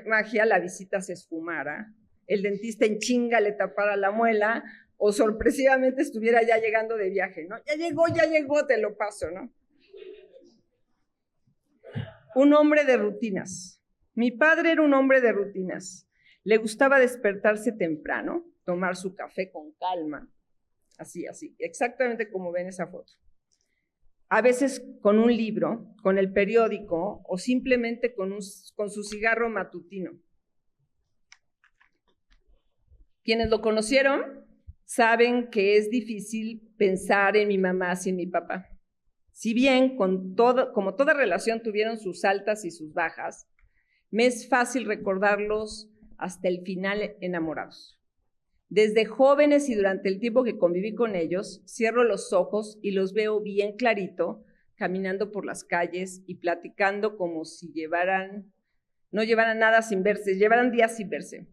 magia la visita se esfumara, el dentista en chinga le tapara la muela, o sorpresivamente estuviera ya llegando de viaje, ¿no? Ya llegó, te lo paso, ¿no? Un hombre de rutinas. Mi padre era un hombre de rutinas. Le gustaba despertarse temprano, tomar su café con calma, así, exactamente como ven esa foto. A veces con un libro, con el periódico o simplemente con su cigarro matutino. Quienes lo conocieron saben que es difícil pensar en mi mamá sin mi papá. Si bien como toda relación tuvieron sus altas y sus bajas, me es fácil recordarlos hasta el final enamorados. Desde jóvenes y durante el tiempo que conviví con ellos, cierro los ojos y los veo bien clarito, caminando por las calles y platicando como si no llevaran nada sin verse, llevaran días sin verse.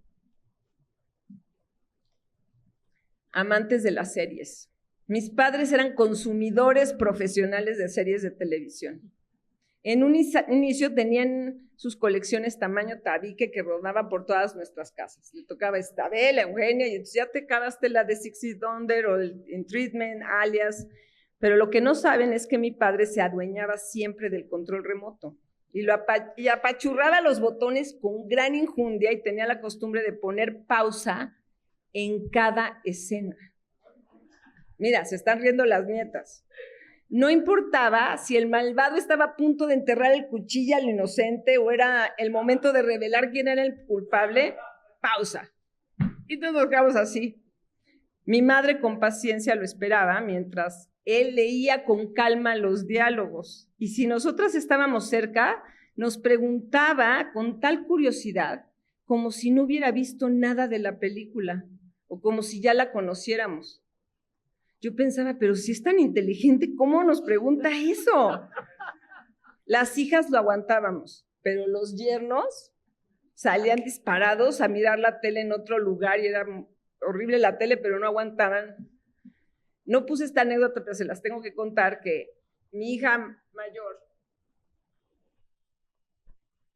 Amantes de las series. Mis padres eran consumidores profesionales de series de televisión. En un inicio tenían sus colecciones tamaño tabique que rodaban por todas nuestras casas. Le tocaba Isabel, Eugenia, y entonces ya te acabaste la de Six Feet Under o en Treatment, Alias. Pero lo que no saben es que mi padre se adueñaba siempre del control remoto y apachurraba los botones con gran injundia y tenía la costumbre de poner pausa en cada escena. Mira, se están riendo las nietas. No importaba si el malvado estaba a punto de enterrar el cuchillo al inocente o era el momento de revelar quién era el culpable, pausa. Y todos nos quedamos así. Mi madre con paciencia lo esperaba mientras él leía con calma los diálogos. Y si nosotras estábamos cerca, nos preguntaba con tal curiosidad como si no hubiera visto nada de la película o como si ya la conociéramos. Yo pensaba, pero si es tan inteligente, ¿cómo nos pregunta eso? Las hijas lo aguantábamos, pero los yernos salían disparados a mirar la tele en otro lugar y era horrible la tele, pero no aguantaban. No puse esta anécdota, pero se las tengo que contar, que mi hija mayor,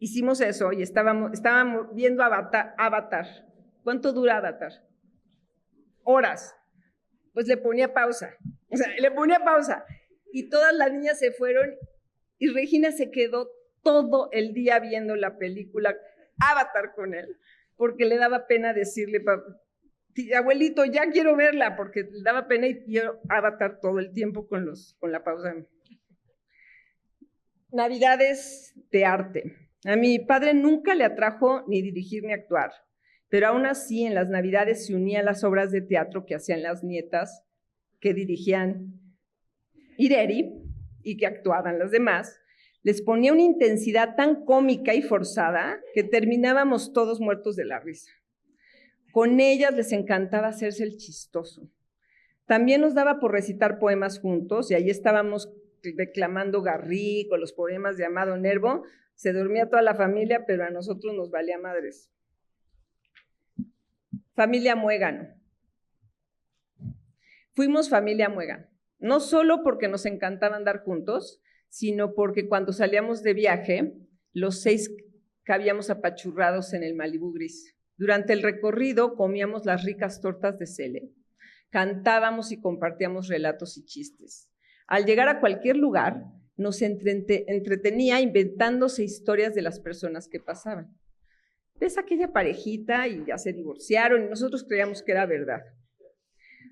hicimos eso y estábamos viendo Avatar. ¿Cuánto dura Avatar? Horas. Pues le ponía pausa. Y todas las niñas se fueron y Regina se quedó todo el día viendo la película Avatar con él, porque le daba pena decirle, abuelito, ya quiero verla, porque le daba pena y yo Avatar todo el tiempo con la pausa. Navidades de arte. A mi padre nunca le atrajo ni dirigir ni actuar, pero aún así en las Navidades se unía a las obras de teatro que hacían las nietas, que dirigían Ireri y que actuaban las demás. Les ponía una intensidad tan cómica y forzada que terminábamos todos muertos de la risa. Con ellas les encantaba hacerse el chistoso. También nos daba por recitar poemas juntos y ahí estábamos declamando Garrick o los poemas de Amado Nervo. Se dormía toda la familia, pero a nosotros nos valía madres. Familia Muégano. Fuimos familia muega, no solo porque nos encantaba andar juntos, sino porque cuando salíamos de viaje, los 6 cabíamos apachurrados en el Malibú gris. Durante el recorrido comíamos las ricas tortas de Cele, cantábamos y compartíamos relatos y chistes. Al llegar a cualquier lugar, nos entretenía inventándose historias de las personas que pasaban. Ves aquella parejita y ya se divorciaron y nosotros creíamos que era verdad.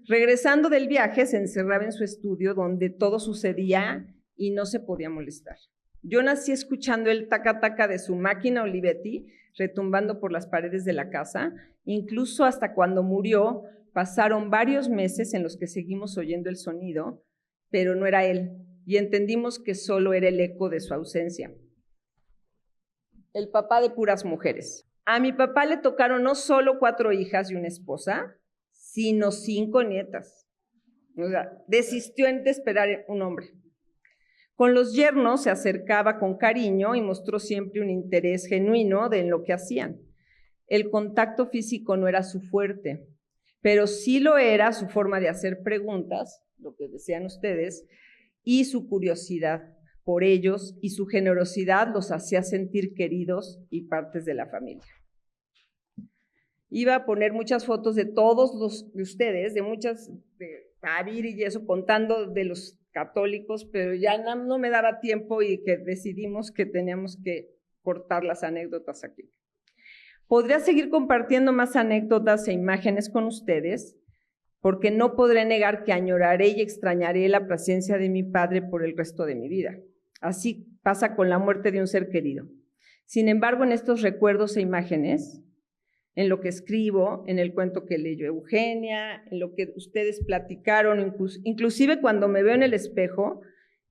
Regresando del viaje, se encerraba en su estudio donde todo sucedía y no se podía molestar. Yo nací escuchando el taca-taca de su máquina Olivetti retumbando por las paredes de la casa. Incluso hasta cuando murió, pasaron varios meses en los que seguimos oyendo el sonido, pero no era él, y entendimos que solo era el eco de su ausencia. El papá de puras mujeres. A mi papá le tocaron no solo 4 hijas y una esposa, sino 5 nietas. O sea, desistió de esperar un hombre. Con los yernos se acercaba con cariño y mostró siempre un interés genuino en lo que hacían. El contacto físico no era su fuerte, pero sí lo era su forma de hacer preguntas, lo que decían ustedes, y su curiosidad por ellos y su generosidad los hacía sentir queridos y partes de la familia. Iba a poner muchas fotos de todos los de ustedes, de Avir y eso, contando de los católicos, pero ya no me daba tiempo y que decidimos que teníamos que cortar las anécdotas aquí. Podría seguir compartiendo más anécdotas e imágenes con ustedes, porque no podré negar que añoraré y extrañaré la presencia de mi padre por el resto de mi vida. Así pasa con la muerte de un ser querido. Sin embargo, en estos recuerdos e imágenes, en lo que escribo, en el cuento que leyó Eugenia, en lo que ustedes platicaron, inclusive cuando me veo en el espejo,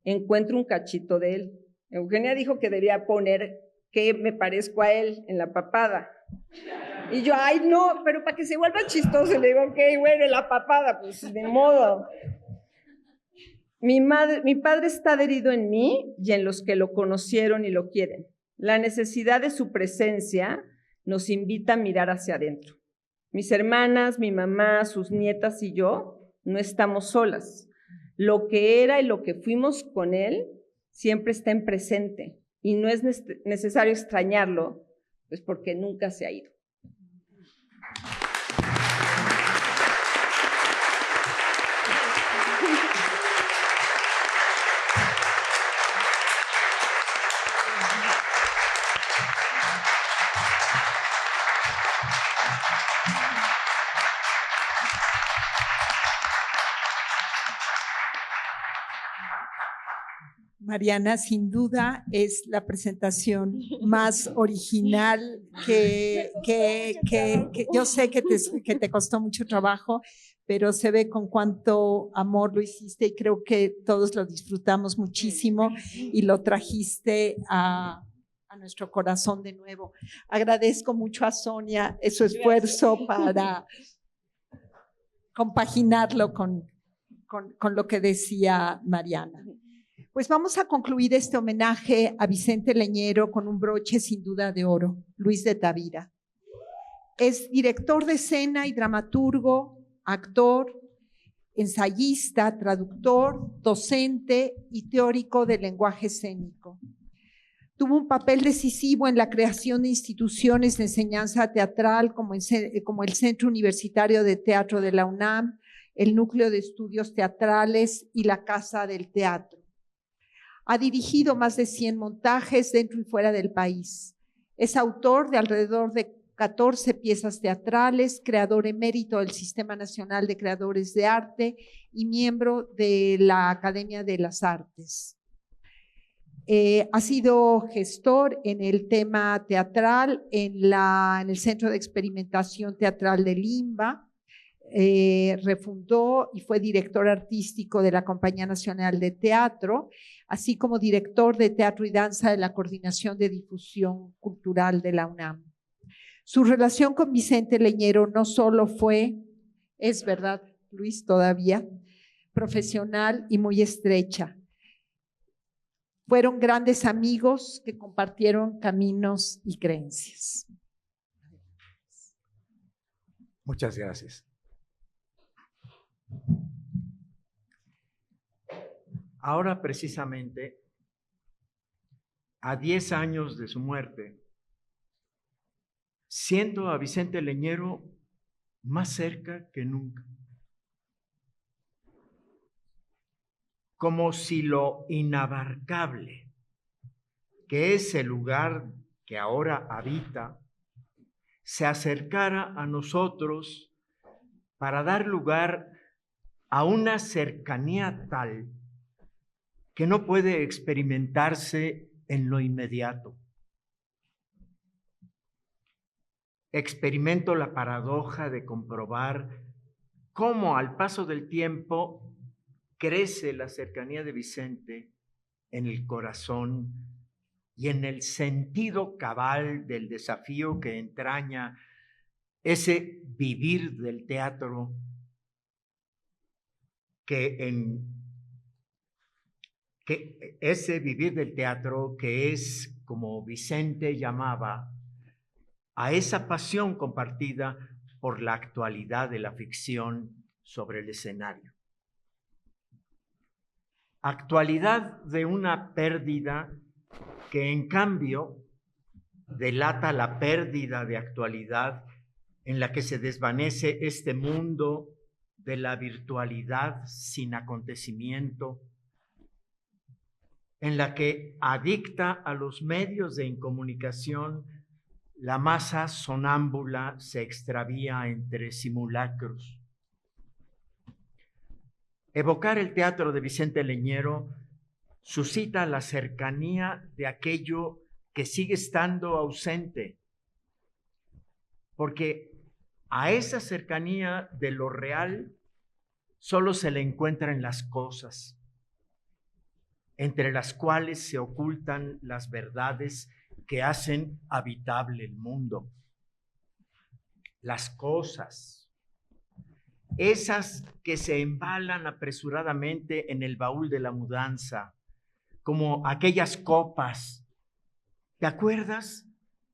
encuentro un cachito de él. Eugenia dijo que debía poner que me parezco a él en la papada. Y yo, ay, no, pero para que se vuelva chistoso, le digo, ok, bueno, en la papada, pues de modo. Mi padre está adherido en mí y en los que lo conocieron y lo quieren. La necesidad de su presencia nos invita a mirar hacia adentro. Mis hermanas, mi mamá, sus nietas y yo no estamos solas. Lo que era y lo que fuimos con él siempre está en presente y no es necesario extrañarlo, pues porque nunca se ha ido. Mariana, sin duda es la presentación más original que yo sé que te costó mucho trabajo, pero se ve con cuánto amor lo hiciste y creo que todos lo disfrutamos muchísimo y lo trajiste a nuestro corazón de nuevo. Agradezco mucho a Sonia su esfuerzo para compaginarlo con lo que decía Mariana. Pues vamos a concluir este homenaje a Vicente Leñero con un broche sin duda de oro, Luis de Tavira. Es director de escena y dramaturgo, actor, ensayista, traductor, docente y teórico del lenguaje escénico. Tuvo un papel decisivo en la creación de instituciones de enseñanza teatral como el Centro Universitario de Teatro de la UNAM, el Núcleo de Estudios Teatrales y la Casa del Teatro. Ha dirigido más de 100 montajes dentro y fuera del país. Es autor de alrededor de 14 piezas teatrales, creador emérito del Sistema Nacional de Creadores de Arte y miembro de la Academia de las Artes. Ha sido gestor en el tema teatral en el Centro de Experimentación Teatral de Limba. Refundó y fue director artístico de la Compañía Nacional de Teatro, así como director de Teatro y Danza de la Coordinación de Difusión Cultural de la UNAM. Su relación con Vicente Leñero no solo fue, es verdad, Luis, todavía, profesional y muy estrecha. Fueron grandes amigos que compartieron caminos y creencias. Muchas gracias. Ahora precisamente, a 10 años de su muerte, siento a Vicente Leñero más cerca que nunca. Como si lo inabarcable, que es el lugar que ahora habita, se acercara a nosotros para dar lugar a una cercanía tal que no puede experimentarse en lo inmediato. Experimento la paradoja de comprobar cómo al paso del tiempo crece la cercanía de Vicente en el corazón y en el sentido cabal del desafío que entraña ese vivir del teatro ese vivir del teatro que es, como Vicente llamaba, a esa pasión compartida por la actualidad de la ficción sobre el escenario. Actualidad de una pérdida que en cambio delata la pérdida de actualidad en la que se desvanece este mundo de la virtualidad sin acontecimiento, en la que adicta a los medios de incomunicación, la masa sonámbula se extravía entre simulacros. Evocar el teatro de Vicente Leñero suscita la cercanía de aquello que sigue estando ausente, porque a esa cercanía de lo real solo se le encuentra en las cosas, entre las cuales se ocultan las verdades que hacen habitable el mundo. Las cosas, esas que se embalan apresuradamente en el baúl de la mudanza, como aquellas copas, ¿te acuerdas?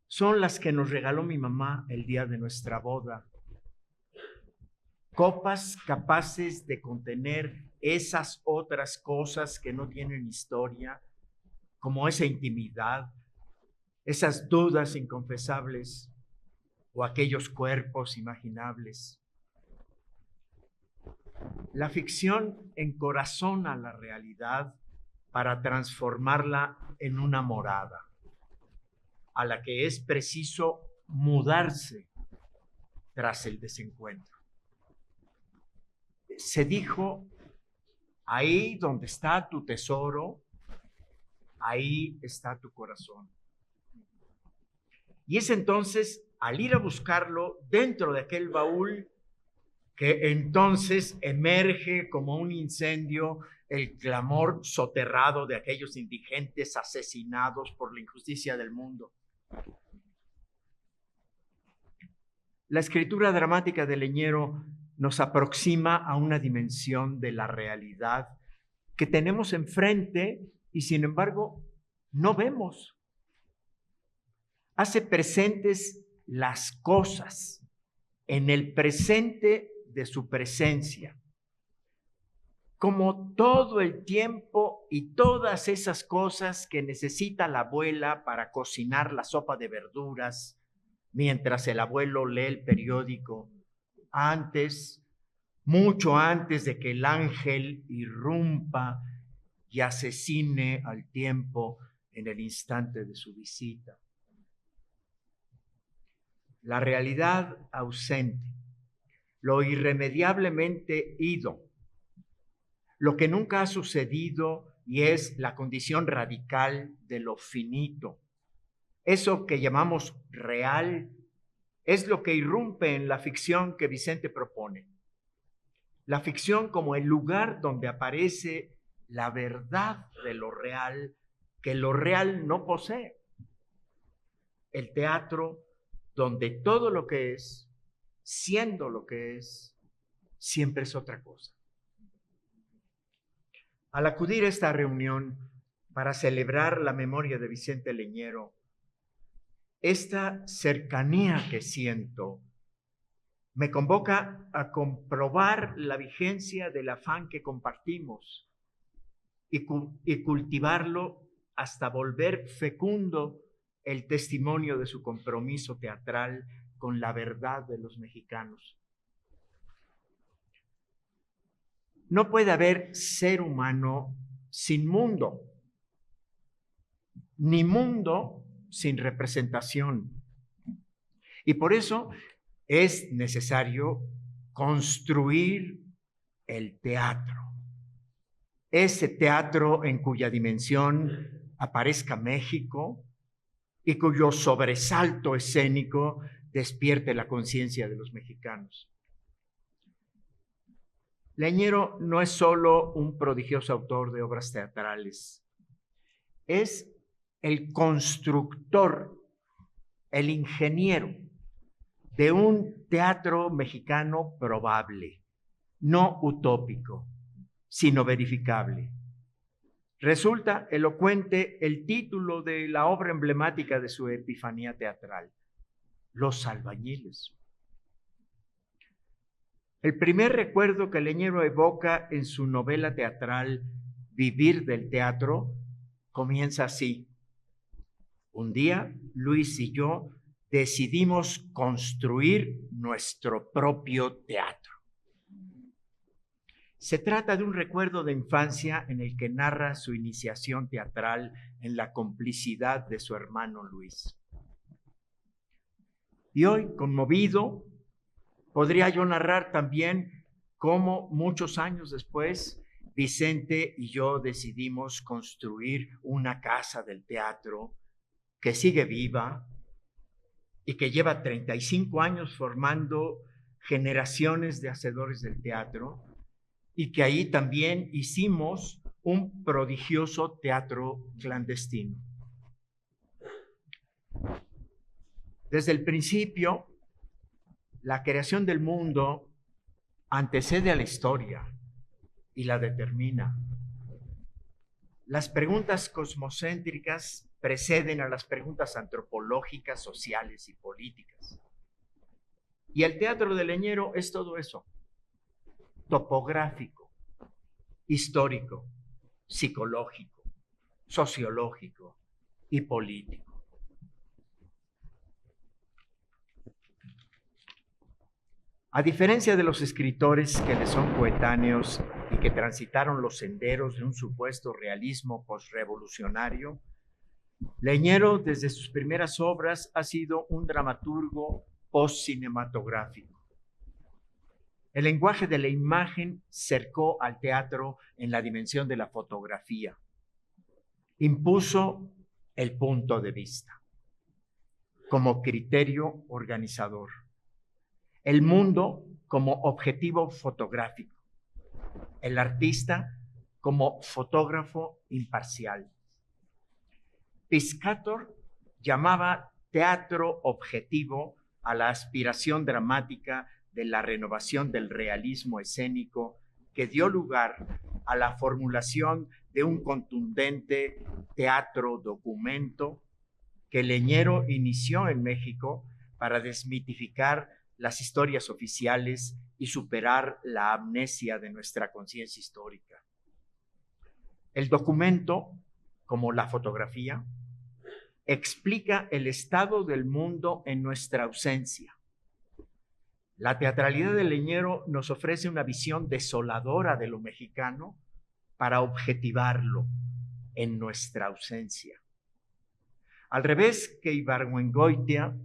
Son las que nos regaló mi mamá el día de nuestra boda. Copas capaces de contener esas otras cosas que no tienen historia, como esa intimidad, esas dudas inconfesables o aquellos cuerpos imaginables. La ficción encorazona la realidad para transformarla en una morada, a la que es preciso mudarse tras el desencuentro. Se dijo, ahí donde está tu tesoro, ahí está tu corazón. Y es entonces, al ir a buscarlo dentro de aquel baúl, que entonces emerge como un incendio el clamor soterrado de aquellos indigentes asesinados por la injusticia del mundo. La escritura dramática de Leñero nos aproxima a una dimensión de la realidad que tenemos enfrente y sin embargo no vemos. Hace presentes las cosas en el presente de su presencia, como todo el tiempo y todas esas cosas que necesita la abuela para cocinar la sopa de verduras, mientras el abuelo lee el periódico, mucho antes de que el ángel irrumpa y asesine al tiempo en el instante de su visita. La realidad ausente, lo irremediablemente ido, lo que nunca ha sucedido y es la condición radical de lo finito. Eso que llamamos real es lo que irrumpe en la ficción que Vicente propone. La ficción como el lugar donde aparece la verdad de lo real que lo real no posee. El teatro donde todo lo que es, siendo lo que es, siempre es otra cosa. Al acudir a esta reunión para celebrar la memoria de Vicente Leñero, esta cercanía que siento me convoca a comprobar la vigencia del afán que compartimos y cultivarlo hasta volver fecundo el testimonio de su compromiso teatral con la verdad de los mexicanos. No puede haber ser humano sin mundo, ni mundo sin representación. Y por eso es necesario construir el teatro. Ese teatro en cuya dimensión aparezca México y cuyo sobresalto escénico despierte la conciencia de los mexicanos. Leñero no es solo un prodigioso autor de obras teatrales, es el constructor, el ingeniero de un teatro mexicano probable, no utópico, sino verificable. Resulta elocuente el título de la obra emblemática de su epifanía teatral, Los Albañiles. El primer recuerdo que Leñero evoca en su novela teatral Vivir del Teatro comienza así. Un día, Luis y yo decidimos construir nuestro propio teatro. Se trata de un recuerdo de infancia en el que narra su iniciación teatral en la complicidad de su hermano Luis. Y hoy, conmovido, podría yo narrar también cómo muchos años después Vicente y yo decidimos construir una casa del teatro que sigue viva y que lleva 35 años formando generaciones de hacedores del teatro y que ahí también hicimos un prodigioso teatro clandestino. Desde el principio, la creación del mundo antecede a la historia y la determina. Las preguntas cosmocéntricas preceden a las preguntas antropológicas, sociales y políticas. Y el teatro de Leñero es todo eso: topográfico, histórico, psicológico, sociológico y político. A diferencia de los escritores que le son coetáneos y que transitaron los senderos de un supuesto realismo posrevolucionario, Leñero, desde sus primeras obras, ha sido un dramaturgo postcinematográfico. El lenguaje de la imagen cercó al teatro en la dimensión de la fotografía. Impuso el punto de vista como criterio organizador. El mundo como objetivo fotográfico, el artista como fotógrafo imparcial. Piscator llamaba teatro objetivo a la aspiración dramática de la renovación del realismo escénico que dio lugar a la formulación de un contundente teatro documento que Leñero inició en México para desmitificar las historias oficiales y superar la amnesia de nuestra conciencia histórica. El documento, como la fotografía, explica el estado del mundo en nuestra ausencia. La teatralidad de Leñero nos ofrece una visión desoladora de lo mexicano para objetivarlo en nuestra ausencia. Al revés que Ibargüengoitia,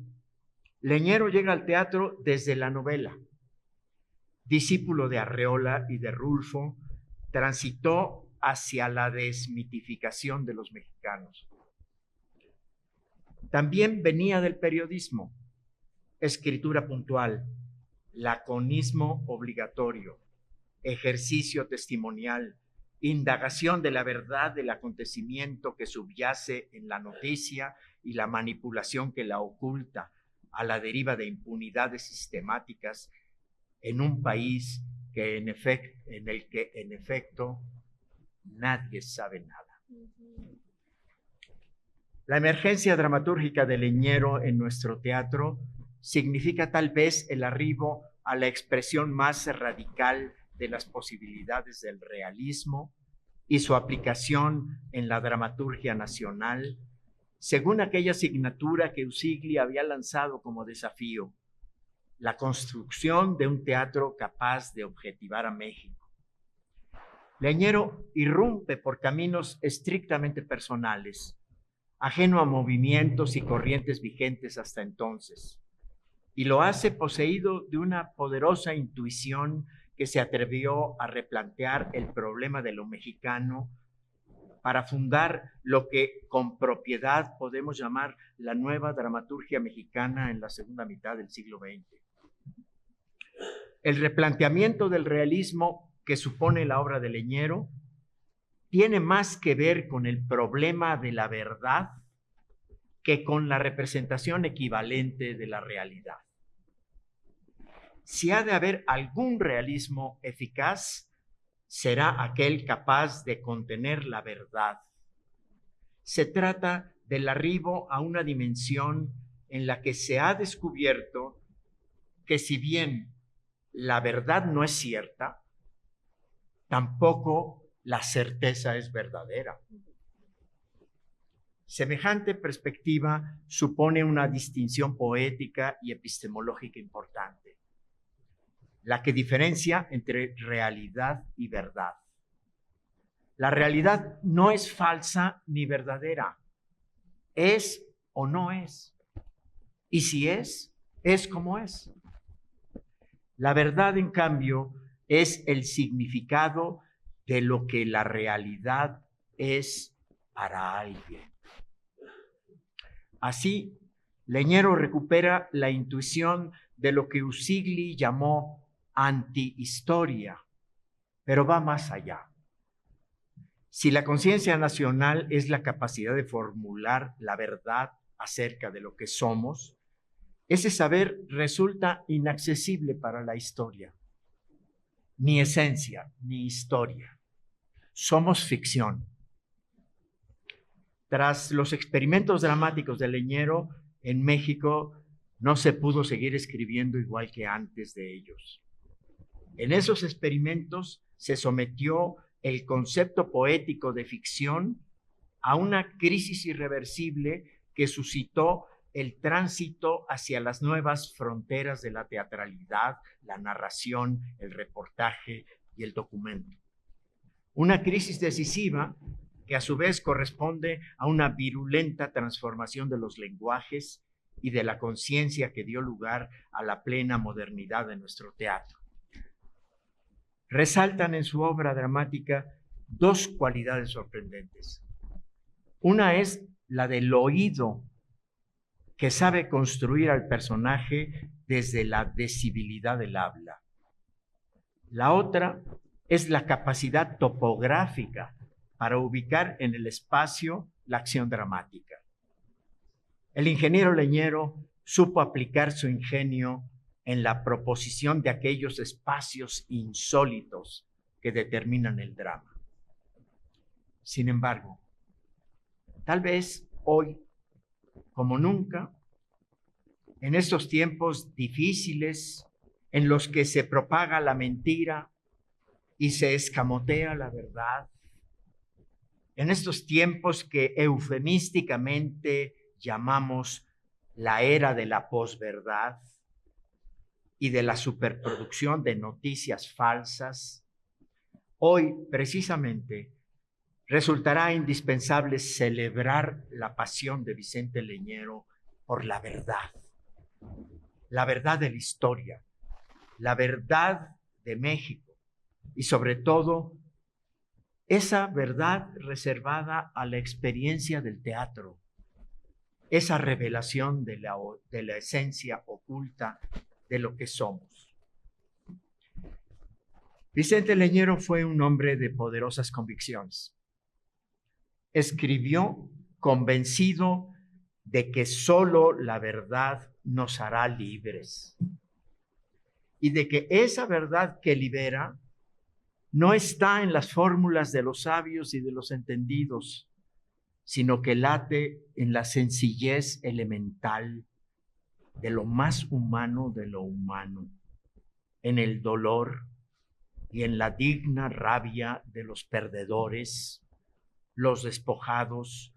Leñero llega al teatro desde la novela. Discípulo de Arreola y de Rulfo, transitó hacia la desmitificación de los mexicanos. También venía del periodismo, escritura puntual, laconismo obligatorio, ejercicio testimonial, indagación de la verdad del acontecimiento que subyace en la noticia y la manipulación que la oculta, a la deriva de impunidades sistemáticas en un país que en el que en efecto nadie sabe nada. La emergencia dramatúrgica de Leñero en nuestro teatro significa tal vez el arribo a la expresión más radical de las posibilidades del realismo y su aplicación en la dramaturgia nacional, según aquella asignatura que Usigli había lanzado como desafío, la construcción de un teatro capaz de objetivar a México. Leñero irrumpe por caminos estrictamente personales, ajeno a movimientos y corrientes vigentes hasta entonces, y lo hace poseído de una poderosa intuición que se atrevió a replantear el problema de lo mexicano para fundar lo que con propiedad podemos llamar la nueva dramaturgia mexicana en la segunda mitad del siglo XX. El replanteamiento del realismo que supone la obra de Leñero tiene más que ver con el problema de la verdad que con la representación equivalente de la realidad. Si ha de haber algún realismo eficaz, será aquel capaz de contener la verdad. Se trata del arribo a una dimensión en la que se ha descubierto que si bien la verdad no es cierta, tampoco la certeza es verdadera. Semejante perspectiva supone una distinción poética y epistemológica importante, la que diferencia entre realidad y verdad. La realidad no es falsa ni verdadera, es o no es. Y si es como es. La verdad, en cambio, es el significado de lo que la realidad es para alguien. Así, Leñero recupera la intuición de lo que Usigli llamó antihistoria, pero va más allá. Si la conciencia nacional es la capacidad de formular la verdad acerca de lo que somos, ese saber resulta inaccesible para la historia. Ni esencia, ni historia. Somos ficción. Tras los experimentos dramáticos de Leñero, en México no se pudo seguir escribiendo igual que antes de ellos. En esos experimentos se sometió el concepto poético de ficción a una crisis irreversible que suscitó el tránsito hacia las nuevas fronteras de la teatralidad, la narración, el reportaje y el documento. Una crisis decisiva que a su vez corresponde a una virulenta transformación de los lenguajes y de la conciencia que dio lugar a la plena modernidad de nuestro teatro. Resaltan en su obra dramática dos cualidades sorprendentes. Una es la del oído, que sabe construir al personaje desde la decibilidad del habla. La otra es la capacidad topográfica para ubicar en el espacio la acción dramática. El ingeniero Leñero supo aplicar su ingenio en la proposición de aquellos espacios insólitos que determinan el drama. Sin embargo, tal vez hoy, como nunca, en estos tiempos difíciles en los que se propaga la mentira y se escamotea la verdad, en estos tiempos que eufemísticamente llamamos la era de la posverdad y de la superproducción de noticias falsas, hoy precisamente resultará indispensable celebrar la pasión de Vicente Leñero por la verdad de la historia, la verdad de México y sobre todo esa verdad reservada a la experiencia del teatro, esa revelación de la esencia oculta de lo que somos. Vicente Leñero fue un hombre de poderosas convicciones. Escribió convencido de que solo la verdad nos hará libres y de que esa verdad que libera no está en las fórmulas de los sabios y de los entendidos, sino que late en la sencillez elemental de lo más humano de lo humano, en el dolor, y en la digna rabia de los perdedores, los despojados,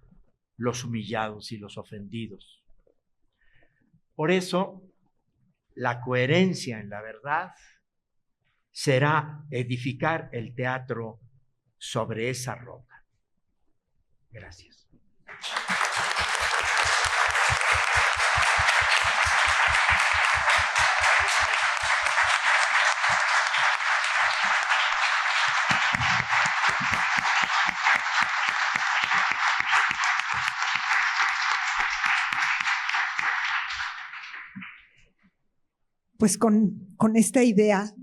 los humillados y los ofendidos. Por eso, la coherencia en la verdad será edificar el teatro sobre esa roca. Gracias. Pues con esta idea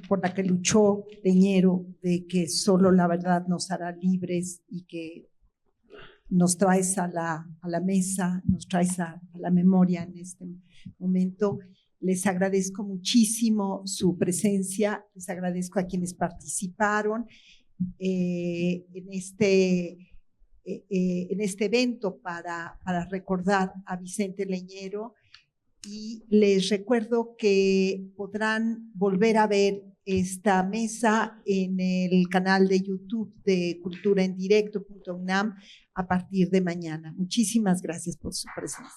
por la que luchó Leñero, de que solo la verdad nos hará libres y que nos traes a la mesa, nos traes a la memoria en este momento. Les agradezco muchísimo su presencia, les agradezco a quienes participaron en este evento para recordar a Vicente Leñero. Y les recuerdo que podrán volver a ver esta mesa en el canal de YouTube de culturaendirecto.unam a partir de mañana. Muchísimas gracias por su presencia.